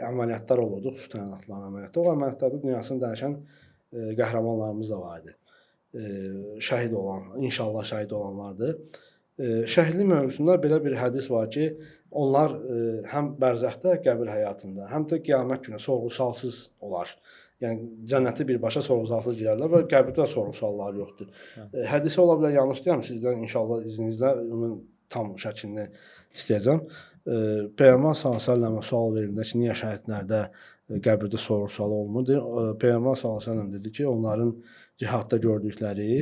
əməliyyatlar olurdu, xüsusi təyinatların əməliyyatları. O əməliyyatlarda dünyasını dəyişən qəhrəmanlarımız da var idi. Şəhid olan, inşallah şəhid olanlardır. Şəhidlik mövzusunda belə bir hədis var ki, onlar həm bərzəxdə, qəbir həyatında, həm də qiyamət günü sorğu-sualsız olar. Yəni cənnətə birbaşa sorğu-sualsız girərlər və qəbirdə sorğu-suallar yoxdur. Hədisi ola bilər yanlış deyirəm, sizdən inşallah izninizlə onun tam şəklini istəyəcəm. Peyğəmbər sallallahu əleyhi və səlləm sual verildi ki, niyə şəhidlərdə qəbirdə sorğu-sual olmur? Peyğəmbər sallallahu əleyhi və səlləm dedi ki, onların cihadda gördükləri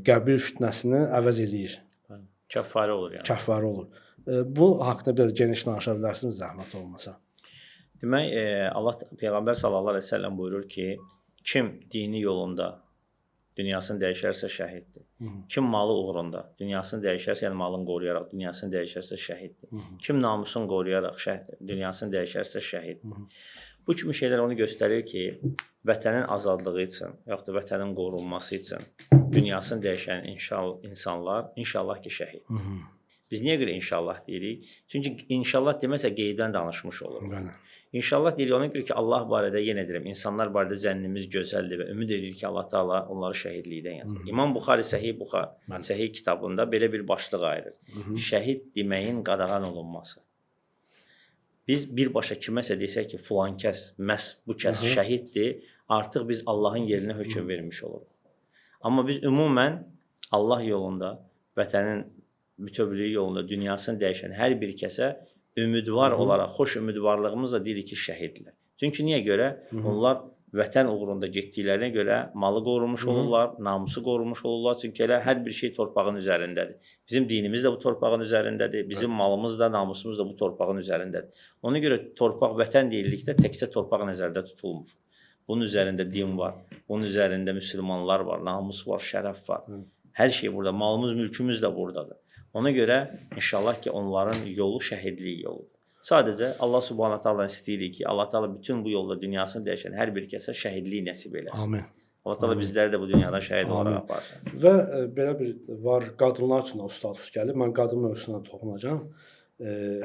qəbir fitnəsini əvəz eləyir. Kəffarə olur yəni. Kəffarə olur. Bu haqqda biraz geniş danışa bilərsiniz, zəhmət olmasa. Demək, Allah Peyğəmbər sallallahu əleyhi və səlləm buyurur ki, kim dini yolunda dünyasını dəyişərsə şəhiddir. Kim malı uğrunda dünyasını dəyişərsə, yəni malını qoruyaraq dünyasını dəyişərsə şəhiddir. Kim namusunu qoruyaraq dünyasını dəyişərsə şəhiddir. Bu kimi şeylər onu göstərir ki, vətənin azadlığı üçün, yaxud da vətənin qorunması üçün dünyasını dəyişən insanlar inşallah ki, şəhiddir. Biz niyə görə inşallah deyirik? Çünki inşallah deməsə qeybdən danışmış oluruq. İnşallah deyirik ona görə ki, Allah barədə yenə deyirəm, insanlar barədə zənnimiz gözəldir və ümid edirik ki, Allah Taala onları şəhidlikdən yazır. İmam Buxari Səhih kitabında belə bir başlıq ayırır. Şəhid deməyin qadağan olunması. Biz birbaşa kiməsə desək ki, filan kəs, məhz bu kəs şəhiddir, artıq biz Allahın yerinə hökm vermiş oluruq. Amma biz ümumən Allah yolunda, vətənin bütövlüyü yolunda dünyasını dəyişən hər bir kəsə ümidvar olaraq, xoş ümidvarlığımızla deyirik ki, şəhidlər. Çünki niyə görə? Onlar vətən uğrunda getdiklərinə görə malı qorumuş olurlar, namusu qorumuş olurlar. Çünki elə hər bir şey torpağın üzərindədir. Bizim dinimiz də bu torpağın üzərindədir. Bizim malımız da, namusumuz da bu torpağın üzərindədir. Ona görə torpaq vətən deyildikdə təkcə torpaq nəzərdə tutulmur. Bunun üzərində din var, bunun üzərində müsəlmanlar var, namus var, şərəf var. Hər şey burada, malımız, mülkümüz də buradadır. Ona görə inşallah ki, onların yolu şəhidlik yoludur. Sadəcə Allah Subhanahu taala istəyir ki, Allah Taala bütün bu yolda dünyasını dəyişən hər bir kəsə şəhidlik nəsib eləsin. Amin. Allah Taala bizləri də bu dünyadan şəhid olaraq aparsın. Və belə bir var, qadınlar üçün o status gəlir. Mən qadın mövzusuna toxunacağam.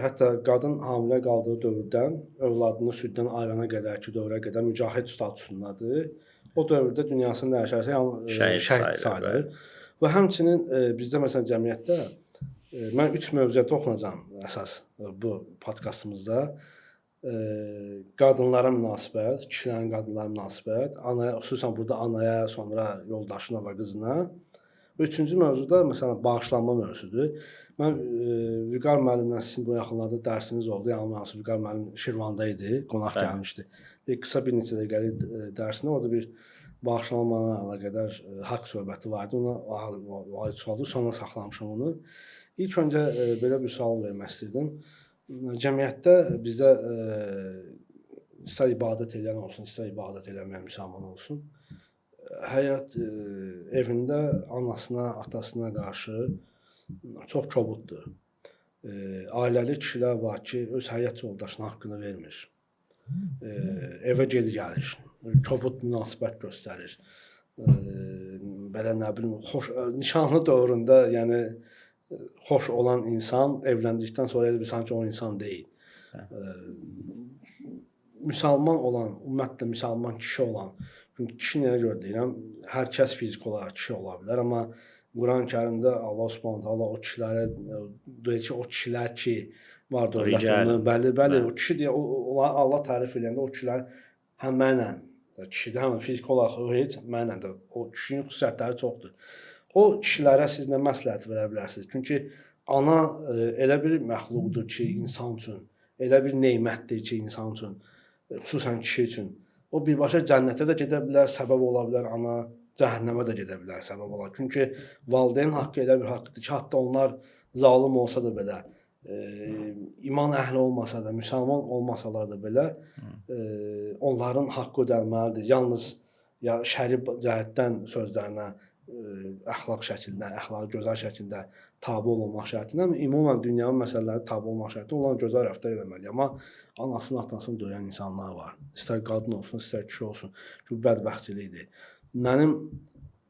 Hətta qadın hamilə qaldığı dövrdən övladını süddən ayrana qədərki dövrə qədər mücahid statusundadır. O dövrdə dünyasını dəyişərsə şəhid sayılır. Və həmçinin bizdə məsələn cəmiyyətdə mən 3 mövzuya toxunacağam əsas bu podkastımızda. Qadınlara münasibət, kişilərin qadınlara münasibət, anaya, xüsusən burada anaya, sonra yoldaşına və qızına. Və üçüncü mövzu da məsələn bağışlanma mövzusudur. Mən Vüqar müəllimlə sizin bu yaxınlarda dərsiniz oldu. Yanılmıramsa Vüqar müəllim Şirvanda idi, qonaq gəlmişdi. Qısa bir neçə dəqiqəlik dərsində orada bir bağışlanmaya əlaqədar haqq söhbəti vardı. Ona aid sualdı, sonra saxlamışam onu. İlk öncə belə bir sual vermək istəyirdim. Cəmiyyətdə bizdə istər ibadət edən olsun, istər ibadət eləməyən müsəlman olsun, həyat evində anasına, atasına qarşı çox kobuddur. Ailəli kişilər var ki, öz həyat yoldaşına haqqını vermir. Evə geri gəlir, kobud münasibət göstərir. Belə nə bilim, nişanlı dövründə, yəni xoş olan insan evləndikdən sonra elə bir sanki o insan deyil. Müsəlman olan, ümumiyyətlə müsəlman kişi olan, çünki kişi nəyə görə deyirəm, hər kəs fiziki olaraq kişi ola bilər, amma Quran-Kərimdə Allah Subhanahu taala o kişilərə deyir ki, o kişilər ki var dövlətdə, bəli, o kişi deyə Allah tərif edəndə o kişilər həm mənlə, kişidə həm fiziki olaraq heç mənlə də o kişinin xüsusiyyətləri çoxdur. O kişilərə siz nə məsləhət verə bilərsiniz? Çünki ana elə bir məxluqdur ki, insan üçün, elə bir nemətdir ki, insan üçün, xüsusən kişi üçün. O birbaşa cənnətə də gedə bilər, səbəb ola bilər, ana cəhənnəmə də gedə bilər, səbəb olar. Çünki valideyn haqqı elə bir haqqdır ki, hətta onlar zalım olsa da belə, iman əhli olmasa da, müsəlman olmasalar da belə, onların haqqı ödənməlidir. Yalnız ya şəri cəhətdən sözlərinə əxlaq şəklində, əxlaqı gözəl şəkildə tabe olunmaq şərtilə, ümumən dünyanın məsələləri tabe olmaq şərtilə onlara gözəl rəftar etməli. Amma anasını, atasını döyən insanlar var. İstər qadın olsun, istər kişi olsun. Bu bədbəxtçilikdir. Mənim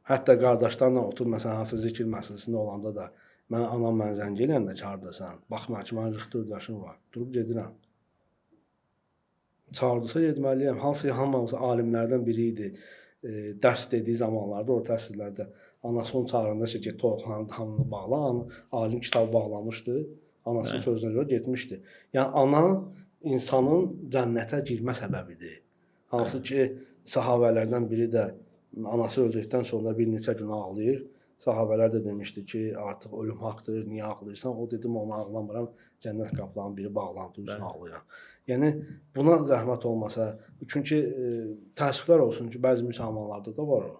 hətta qardaşlarla oturub məsələn hansı zikir məsələsində olanda da mən anam mənə zəng eləyəndə ki, hardasan? Baxma ki, mənim 44 yaşım var. Durub gedirəm. Çağırdısa getməliyəm. Hamısı alimlərdən biri idi. Dərs dediyi zamanlarda, orta əsrlərdə anası onu çağıranda ki, toyuqların hamını bağla, alim kitabı bağlamışdı, anasının sözünə görə getmişdi. Yəni, ana insanın cənnətə girmə səbəbidir. Hansı ki, sahabələrdən biri də anası öldükdən sonra bir neçə gün ağlayır. Sahabələr də demişdi ki, artıq ölüm haqdır, niyə ağlayırsan? O dedim, onu ağlamıram, cənnət qapılarının biri bağlandı, üzünə ağlayıram. Yəni, buna zəhmət olmasa, çünki təəssüflər olsun ki, bəzi müsəlmanlarda da var o.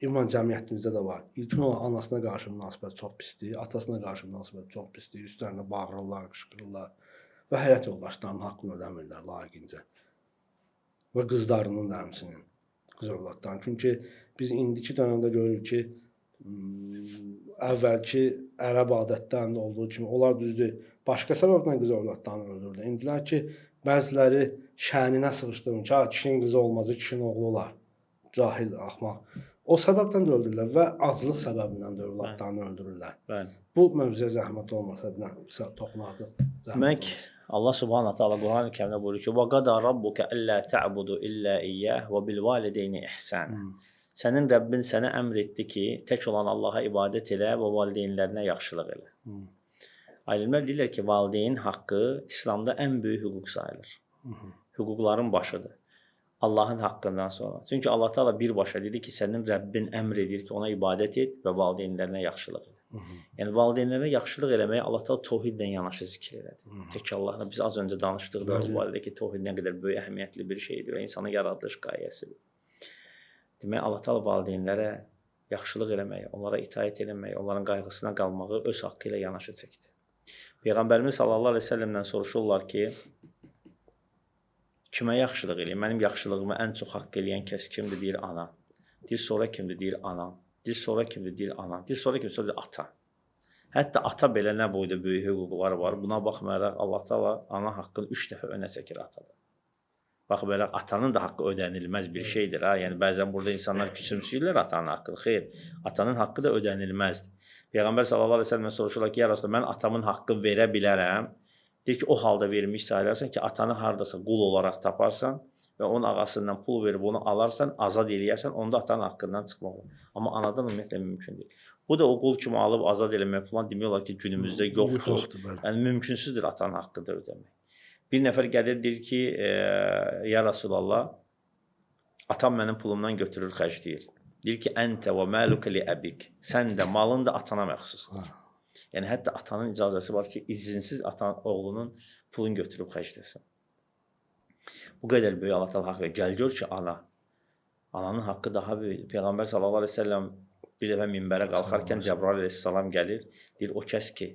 Ümumən cəmiyyətimizdə də var. İlkin o, anasına qarşı münasibət çox pisdir, atasına qarşı münasibət çox pisdir, üstlərində bağırırlar, qışqırırlar və həyat yoldaşlarının haqqını ödəmirlər layiqincə. Və qızlarının da həmçinin, qız övladlarının. Çünki biz indiki dönəmdə görürük ki, əvvəlki ərəb adətlərində olduğu kimi, onlar düzdür, başqa səbəbdən qız övladlarını öldürürlər. İndilər ki, bəziləri şəninə sığışdırın ki, kişinin qızı olmazı, kişinin oğlu olar. Cahil, axmaq. O səbəbdən də öldürürlər və aclıq səbəbindən də övladlarını öldürürlər. Bu mövzuya zəhmət olmasa, qısa toxunardıq. Demək, Allah Subhanahu taala Quran-ı Kərimdə buyurur ki: "Və qada rabbuka alla ta'budu illa iyyah və bil valideyni ihsan." Sənin Rəbbin sənə əmr etdi ki, tək olan Allaha ibadət elə və valideynlərinə yaxşılıq elə. Alimlər deyirlər ki, valideyn haqqı İslamda ən böyük hüquq sayılır. Hüquqların başıdır. Allahın haqqından sonra. Çünki Allah Taala birbaşa dedi ki, sənin Rəbbin əmr edir ki, ona ibadət et və valideynlərinə yaxşılıq elə. Yəni valideynlərə yaxşılıq eləməyə Allah Taala təvhidlə yanaşı zikr elədi. Tək Allahla biz az öncə danışdıqda o barədə ki, təvhid nə qədər böyük əhəmiyyətli bir şeydir və insanın yaradılış qayəsidir. Demək Allah Taala valideynlərə yaxşılıq eləməyi, onlara itaət eləməyi, onların qayğısına qalmağı öz haqqı ilə yanaşı çəkdi. Peyğəmbərimiz sallallahu əleyhi və səlləmdən soruşurlar ki, kimə yaxşılıq eləyir? Mənim yaxşılığımı ən çox haqq eləyən kəs kimdir? Deyir ana. Deyir sonra kimdir? Deyir ana. Deyir sonra kimdir? Deyir ana. Deyir sonra kimdir? Sonra deyir ata. Hətta ata belə nə boyda böyük hüquqları var. Buna baxmayaraq Allah Taala ana haqqını 3 dəfə önə çəkir atada. Bax belə atanın da haqqı ödənilməz bir şeydir ha. Yəni bəzən burada insanlar küçümsüyürlər atanın haqqını. Xeyr, atanın haqqı da ödənilməzdir. Peyğəmbər sallallahu əleyhi və səlləm soruşurlar ki, ya Rasulullah, mən atamın haqqını verə bilərəm. Deyir ki, o halda vermiş sayılarsan ki, atanı hardasa qul olaraq taparsan və onun ağasından pul verib onu alarsan, azad eləyərsən, onda atanın haqqından çıxmaq olur. Amma anadan ümumiyyətlə mümkün deyil. Bu da o qul kimi alıb azad eləmək falan demək olar ki, günümüzdə yoxdur. Yəni mümkünsüzdür atanın haqqını da ödəmək. Bir nəfər gəlir deyir ki, ya Rasulallah, atam mənim pulumdan götürür, xərcləyir. Deyir ki, əntə və məluka li əbik. Sən də malın da atana məxsusdur. Yəni hətta atanın icazəsi var ki, izinsiz oğlunun pulunu götürüb xərcləsin. Bu qədər böyük Allah Taala haqq verir. Gəl gör ki, ananın haqqı daha böyük. Peyğəmbər sallallahu əleyhi və səlləm bir dəfə minbərə qalxarkən Cəbrail əleyhissalam gəlir, deyir o kəs ki,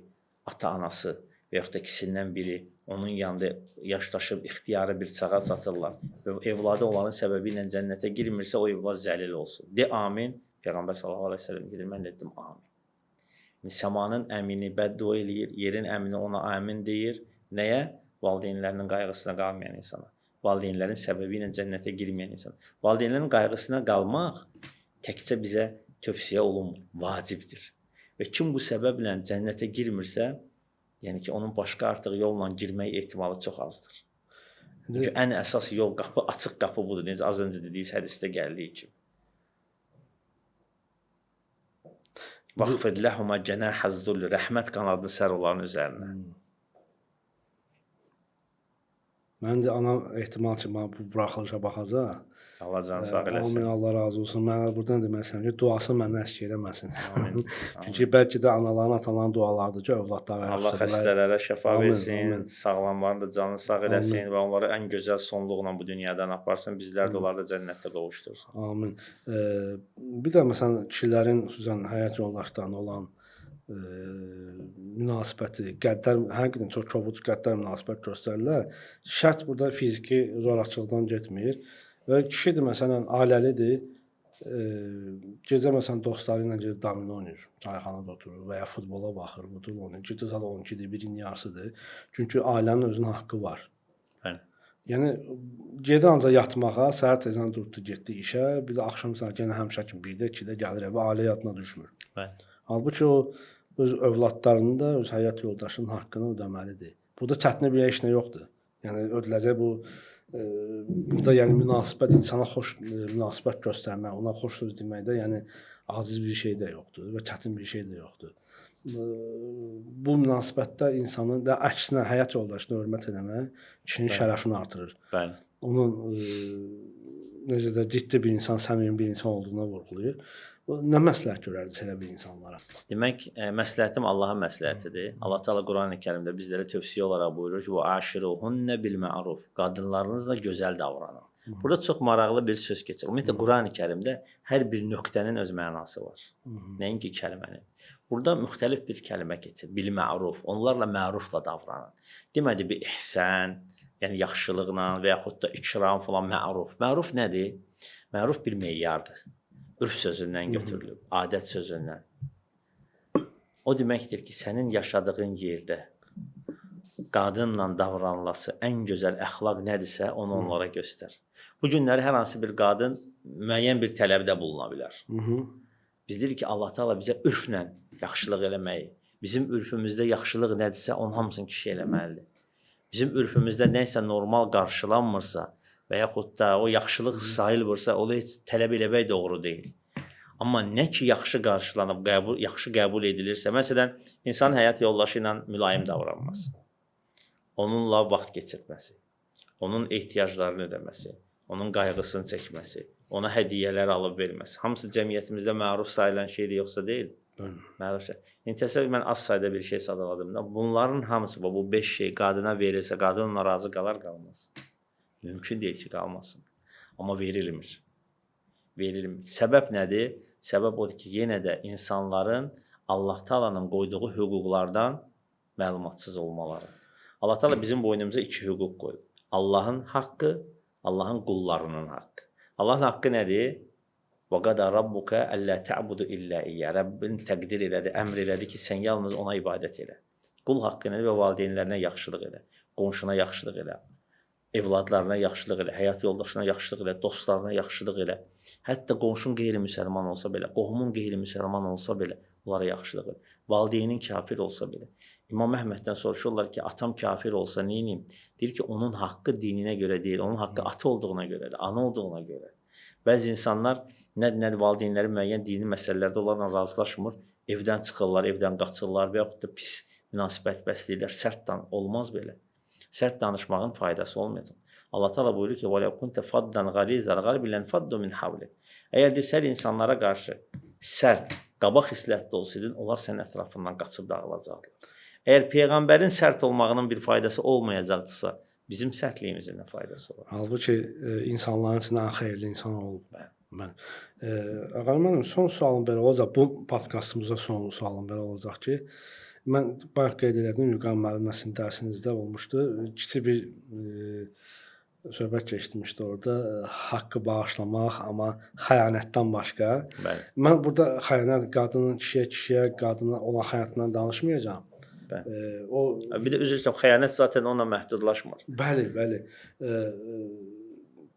ata-anası və yaxud da ikisindən biri onun yanında yaşdaşıb ixtiyarı bir çağa çatırlar və evladı onların səbəbi ilə cənnətə girmirsə, o evlad zəlil olsun. De amin. Peyğəmbər sallallahu əleyhi və səlləm gedir, mən də dedim amin. Səmanın əmini bəddua eləyir, yerin əmini ona amin deyir. Nəyə? Valideynlərinin qayğısına qalmayan insana. Valideynlərin səbəbi ilə cənnətə girməyən insana. Valideynlərin qayğısına qalmaq təkcə bizə tövsiyə olunmur, vacibdir. Və kim bu səbəblə cənnətə girmirsə, yəni ki, onun başqa artıq yolla girmək ehtimalı çox azdır. Çünki ən əsas yol qapı, açıq qapı budur. Necə az öncə dediyiniz hədisdə gəldiyi kimi. Vəxfid ləhumə cənəhəz-zull, rəhmət qanadı sər onların üzərinə. Mən də anam ehtimal ki, bu buraxılışa baxacaq. Allah canı sağ eləsin. Amin, Allah razı olsun. Mən buradan demək istəyirəm ki, duasını məndən əskik eləməsin. Çünki bəlkə də anaların, ataların dualarıdır ki, övladları Allah xəstələrə şəfa versin, sağlamların da canını sağ eləsin və onları ən gözəl sonluqla bu dünyadan aparsın, bizlər də onları da cənnətdə qovuştursun. Amin. Bir də məsələn, kişilərin xüsusən həyat yoldaşlarına olan münasibəti, həqiqətən çox kobud qəddar münasibət göstərirlər. Şərt burada fiziki zorakılıqdan getmir. Və kişi də məsələn ailəlidir. Gecə məsələn dostları ilə gedib domino oynayır, çayxanada oturur və ya futbola baxır, budur oynayır. Gecə saat 12-dir, 1-in yarısıdır. Çünki ailənin özünün haqqı var. Bəli. Yəni gedir ancaq yatmağa, səhər tezdən durdu, getdi işə, bir də axşam saat yenə həmişə kimi 1-də, 2-də gəlir evə, ailə yadına düşmür. Bəli. Halbuki o öz övladlarının da, öz həyat yoldaşının haqqını ödəməlidir. Burada çətin bir heç nə yoxdur. Yəni ödüləcək bu burada yəni münasibət insana xoş münasibət göstərmək, ona xoş söz deməkdə yəni aciz bir şey də yoxdur və çətin bir şey də yoxdur. Bu münasibətdə insanın da əksinə həyat yoldaşına hörmət etmək kişinin şərəfini artırır. Bəli. Onun necə də ciddi bir insan, səmimi bir insan olduğuna vurğulayır. Nə məsləhət görərdiniz elə bir insanlara? Demək, məsləhətim Allahın məsləhətidir. Allah Teala Qurani-Kərimdə bizlərə tövsiyə olaraq buyurur ki: "Və aşiruhunna bil ma'ruf." Qadınlarınızla gözəl davranın. Burada çox maraqlı bir söz keçir. Ümumiyyətlə Qurani-Kərimdə hər bir nöqtənin öz mənası var. Nəinki kəlmənin. Burada müxtəlif bir kəlmə keçir. Bil ma'ruf. Onlarla mərufla davranın. Demədi bir ihsan, yəni yaxşılıqla və yaxud da ikram falan ma'ruf. Ma'ruf nədir? Ma'ruf bir meyardır. Ürf sözündən götürülüb, adət sözündən. O deməkdir ki, sənin yaşadığın yerdə qadınla davranılası ən gözəl əxlaq nədirsə, onu onlara göstər. Bu günləri hər hansı bir qadın müəyyən bir tələbdə buluna bilər. Biz deyirik ki, Allah Teala bizə ürflə yaxşılıq eləməyi, bizim ürfümüzdə yaxşılıq nədirsə, onun hamısını kişi eləməlidir. Bizim ürfümüzdə nəysə normal qarşılanmırsa, və yaxud da o yaxşılıq sayılmırsa, onu heç tələb eləmək doğru deyil. Amma nə ki yaxşı qarşılanıb, yaxşı qəbul edilirsə, məsələn, insan həyat yoldaşı ilə mülayim davranması, onunla vaxt keçirməsi, onun ehtiyaclarını ödəməsi, onun qayğısını çəkməsi, ona hədiyyələr alıb verməsi, hamısı cəmiyyətimizdə məruf sayılan şeydir, yoxsa deyil? Məlum. İndi təsəvvür mən az sayda bir şey sadaladım da, bunların hamısı bu 5 şey qadına verilsə, qadın ona razı qalar qalmaz. Mümkün deyil ki, qalmasın. Amma verilmir. Verilmir. Səbəb nədir? Səbəb odur ki, yenə də insanların Allah Taala'nın qoyduğu hüquqlardan məlumatsız olmaları. Allah Taala bizim boynumuza 2 hüquq qoyub. Allahın haqqı, Allahın qullarının haqqı. Allahın haqqı nədir? Və qada rabbuka alla ta'budu illa iyya. Rəbbin təqdir elədi, əmr elədi ki, sən yalnız ona ibadət elə. Qul haqqı nədir? Və valideynlərinə yaxşılıq elə, qonşuna yaxşılıq elə, evladlarına yaxşılıq elə, həyat yoldaşına yaxşılıq elə, dostlarına yaxşılıq elə. Hətta qonşun qeyri-müsəlman olsa belə, qohumun qeyri-müsəlman olsa belə, onlara yaxşılıq elə. Valideynin kafir olsa belə. İmam Əhməddən soruşurlar ki, atam kafir olsa neyniyim? Deyir ki, onun haqqı dininə görə deyil, onun haqqı ata olduğuna görədir, ana olduğuna görə. Bəzi insanlar nə valideynləri müəyyən dini məsələlərdə onlarla razılaşmır, evdən çıxırlar, evdən qaçırlar və yaxud da pis münasibət bəsləyirlər, sərt olmaz belə. Sərt danışmağın faydası olmayacaq. Allah Taala buyurur ki: "Və ləv kunte faddan ghalizal qalbi lenfaddu min havlik." Əgər desər insanlara qarşı sərt, qaba xislətli olsaydın, onlar sənin ətrafından qaçıb dağılacaqlar. Əgər peyğəmbərin sərt olmağının bir faydası olmayacaqdırsa, bizim sərtliyimizin nə faydası olar? Halbuki insanların içində ən xeyirli insan olub. Mən Ağam mənim son sualım belə olacaq. Bu podkastımızda son sualım belə olacaq ki, mən bayaq qeyd elədim, Vüqar müəlliməsinin dərsinizdə olmuşdu. Kiçik bir söhbət keçmişdi orada. Haqqı bağışlamaq, amma xəyanətdən başqa. Bəli. Mən burada xəyanət qadının kişiyə, qadına olan xəyanətindən danışmayacağam. Bir də üzr istəyirəm, xəyanət zaten onunla məhdudlaşmır. Bəli.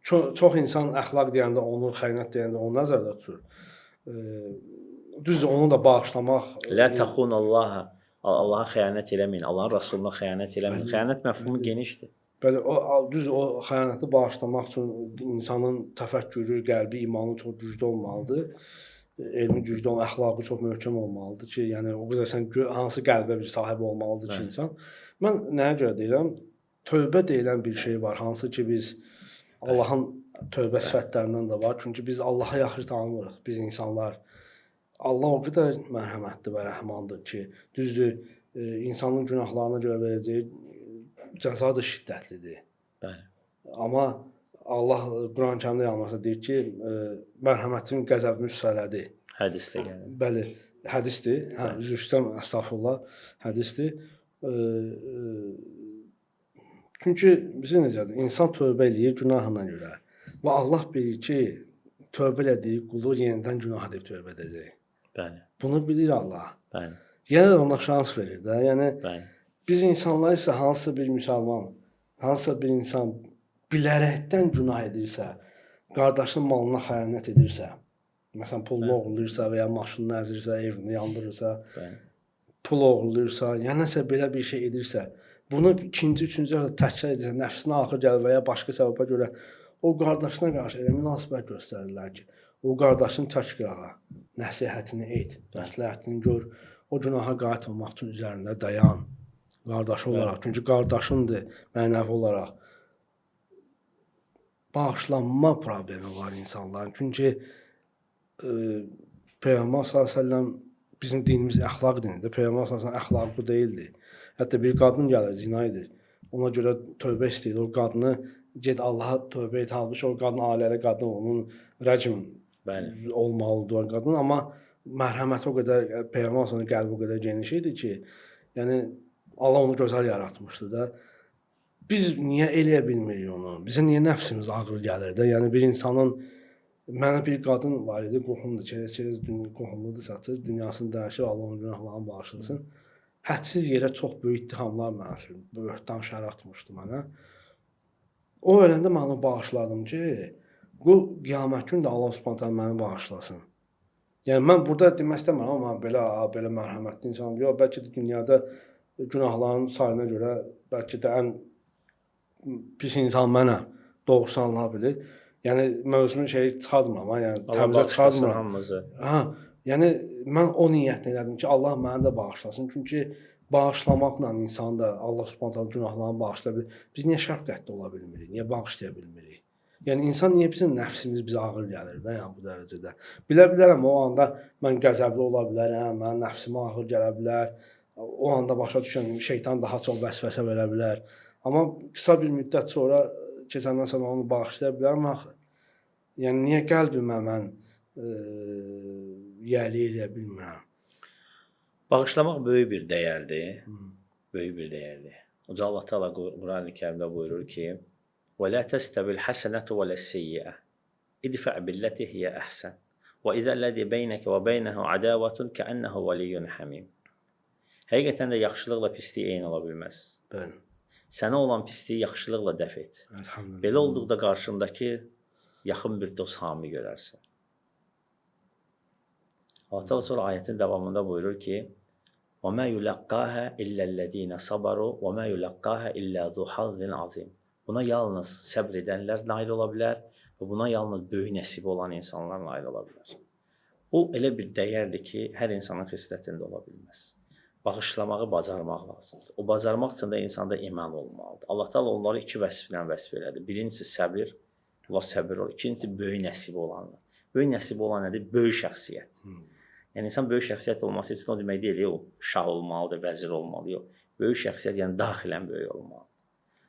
Çox insan əxlaq deyəndə onu, xəyanət deyəndə onu nəzərdə tutur. Düzdür, onu da bağışlamaq. Lə təxunallaha. Allaha xəyanət eləməyin, Allahın Rasuluna xəyanət eləməyin. Xəyanət məfhumu genişdir. Bəli, düzdür, o xəyanəti bağışlamaq üçün insanın təfəkkürü, qəlbi, imanı çox güclü olmalıdır. Elmi güclü olan, əxlaqı çox möhkəm olmalıdır ki, yəni o qədər sən hansı qəlbə bir sahib olmalıdır ki, insan. Mən nəyə görə deyirəm? Tövbə deyilən bir şey var, hansı ki biz Allahın tövbə sifətlərindən də var. Çünki biz Allahı yaxşı tanımırıq, biz insanlar. Allah o qədər mərhəmətli və rəhmandır ki, düzdür, insanın günahlarına görə verəcəyi cəza da şiddətlidir. Bəli. Amma Allah Quran-Kərimdə yalnız deyir ki, mərhəmətin qəzəbini üstələdi. Hədisdə gəlir. Bəli, hədisdir. Üzr istəyirəm, əstəğfurullah, hədisdir. Çünki bizim necədir? İnsan tövbə eləyir günahına görə. Və Allah bilir ki, tövbə elədiyi qulu yenidən günah edib tövbə edəcək. Bəli. Bunu bilir Allah. Bəli. Yəni ona şans verir də. Yəni Bəli. biz insanlar isə hansısa bir müsəlman, hansısa bir insan bilərəkdən günah edirsə, qardaşının malına xəyanət edirsə, məsələn pulunu oğurlayırsa və ya maşınını əzirsə, evini yandırırsa, pul oğurlayırsa, ya nəsə belə bir şey edirsə, bunu ikinci, üçüncü dəfə təkrar edirsə, nəfsinə axır gəlir və ya başqa səbəbə görə o qardaşına qarşı elə münasibət göstərirlər ki, o qardaşın tək qırağa, nəsihətini et, məsləhətini gör, o günaha qayıt olmaq üçün üzərində dayan, qardaşı olaraq. Çünki qardaşındır mənəvi olaraq. Bağışlanma problemi var insanların. Çünki Peyğəmbər s.ə.v bizim dinimiz əxlaq dinidir. Peyğəmbər s.ə.v əxlaqı bu deyildi. Hətta bir qadın gəlir, zina edir. Ona görə tövbə istəyir. O qadını get Allaha tövbə et. Halbuki o qadın ailəli qadın, onun rəcm olmalıdır o qadın. Amma mərhəməti o qədər, Peyğəmbər s.ə.v qəlbi o qədər geniş idi ki, yəni Allah onu gözəl yaratmışdı da. Biz niyə eləyə bilmirik onu? Bizə niyə nəfsimiz ağır gəlir də? Yəni bir insanın, mənə bir qadın var idi, qohumdur, çerez qohumludur, satır, dünyasını dəyişir, Allah onun günahlarını bağışlasın. Hədsiz yerə çox böyük ittihamlar mənə sürüb, böhtan şər atmışdı mənə. O öləndə mən onu bağışladım ki, bu qiyamət gün də Allah Subhanahu məni bağışlasın. Yəni mən burada demək istəmirəm, amma belə mərhəmətli insanım. Yox, bəlkə də dünyada günahların sayına görə bəlkə də ən pis insan mənəm, doğrusu Allah bilir. Yəni mövzumun şeyi çıxartmıram, yəni təmizə çıxartmıram. Yəni mən o niyyətlə elədim ki, Allah məni də bağışlasın. Çünki bağışlamaqla insan da Allah Subhanahu günahlarını bağışlaya bilir. Biz niyə şəfqətli ola bilmirik? Niyə bağışlaya bilmirik? Yəni insan niyə bizim nəfsimiz bizə ağır gəlir də, yəni bu dərəcədə. Bilərəm o anda mən qəzəbli ola bilərəm, mənim nəfsimə ağır gələ bilər. O anda başa düşürəm şeytan daha çox vəsvəsə verə bilər. Amma qısa bir müddət sonra keçəndən sonra onu bağışlaya bilərəm axı. Yəni niyə qəlbimə mən yiyəlik eləyə bilmirəm? Bağışlamaq böyük bir dəyərdir. Böyük bir dəyərdir. Uca Allah Teala Quran-ı Kərimdə buyurur ki: "Və la təstəbil hasenatu və las-seyyiə. İdfa' billati hiyə əhsən. Və izəllazi beynəkə və beynəhu adavatun kəənnehu valiyyun hamim." Həqiqətən də yaxşılıqla pislik eyni ola bilməz. Bəli. Sənə olan pisliyi yaxşılıqla dəf et. Elhamdülillah. Belə olduqda qarşındakı yaxın bir dost hami görərsən. Allah Teala sonra ayətin davamında buyurur ki: وَمَا يُلَقَّاهَا إِلَّا الَّذ۪ينَ صَبَرُوا وَمَا يُلَقَّاهَا إِلَّا ذُو حَظٍّ عَظِيمٍ. Buna yalnız səbr edənlər nail ola bilər və buna yalnız böyük nəsibi olan insanlar nail ola bilər. Bu elə bir dəyərdir ki, hər insanın xislətində ola bilməz. Bağışlamağı bacarmaq lazımdır. O bacarmaq üçün də insanda iman olmalıdır. Allah Teala onları iki vəsflə vəsf elədi. Birincisi səbir, Allah səbir olur. İkincisi böyük nəsibi olanlar. Böyük nəsibi olan nədir? Böyük şəxsiyyət. Yəni insan böyük şəxsiyyət olması üçün o demək deyil, o şah olmalıdır, vəzir olmalı, yox. Böyük şəxsiyyət yəni daxilən böyük olmalıdır.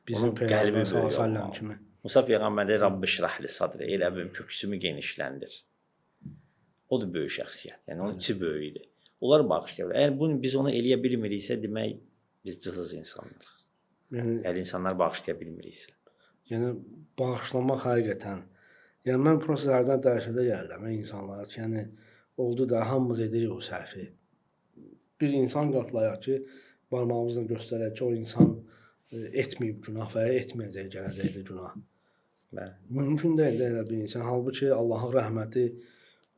Bizim qəlbi böyük olmalı kimi. Musa peyğəmbər deyir: "Rabbi şrah li sadri", elə benim köksümü genişləndir. O da böyük şəxsiyyət. Yəni onun içi böyükdür. Onlar bağışlayırlar. Əgər biz onu eləyə bilmiriksə, demək biz cılız insanlarıq. Yəni insanlar bağışlaya bilmiriksə. Yəni bağışlamaq həqiqətən. Yəni mən proseslərdən dəhşətə gəlirəm insanlar ki, yəni oldu da hamımız edirik o səhvi. Bir insan qatlayaq ki, barmağımızla göstərək ki, o insan etməyib günah və ya etməyəcək gələcəkdə günah. Bəli. Mümkün deyil də elə bir insan. Halbuki Allahın rəhməti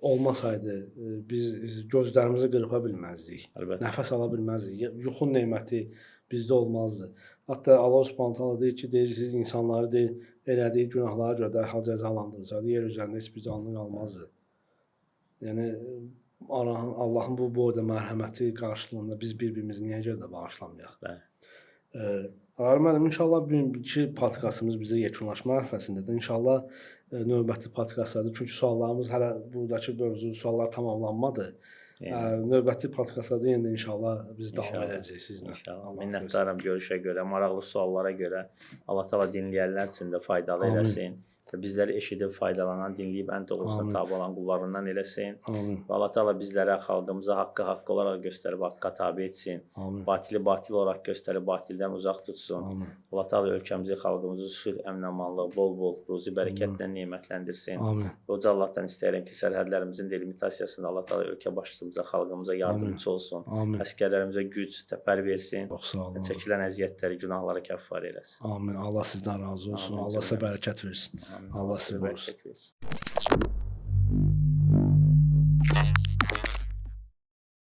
olmasaydı biz gözlərimizi qırpa bilməzdik. Əlbəttə. Nəfəs ala bilməzdik. Yuxu neməti bizdə olmazdı. Hətta Allah Subhanahu taala deyir ki, siz insanları deyir, elədiyi günahlara görə dərhal cəzalandıracaqdı. Yer üzərində heç bir canlı qalmazdı. Yəni Allahın bu boyda mərhəməti qarşılığında biz bir-birimizi niyə görə də bağışlamayaq? Bəli. Ağar müəllim, inşallah bugünkü podkastımız bizə yekunlaşma ərəfəsindədir. İnşallah növbəti podkastlarda, çünki suallarımız hələ buradakı mövzu suallar tamamlanmadı. Növbəti podkastlarda yenə inşallah biz davam edəcəyik sizlə. İnşallah. Minnətdaram görüşə görə, maraqlı suallara görə. Allah Teala dinləyənlər üçün də faydalı eləsin. Və bizləri eşidib faydalanan, dinləyib ən doğrusuna tabe olan qullarından eləsin. Və Allah Teala bizlərə, xalqımıza haqqı haqq olaraq göstərib haqqa tabe etsin. Batili batil olaraq göstərib batildən uzaq tutsun. Allah Teala ölkəmizi, xalqımızı sülh, əmin, amanlıq, bol-bol, ruzi, bərəkətlə nemətləndirsin. Uca Allahdan istəyirəm ki, sərhədlərimizin delimitasiyasında Allah Teala ölkə başçımıza, xalqımıza yardımcı olsun. Əsgərlərimizə güc, təpər versin. Çəkilən əziyyətləri, günahları kəffar eləsin. Amin. Allah sizdən razı olsun. Allah sizə bərəkət versin. Allah sizə bərəkət versin.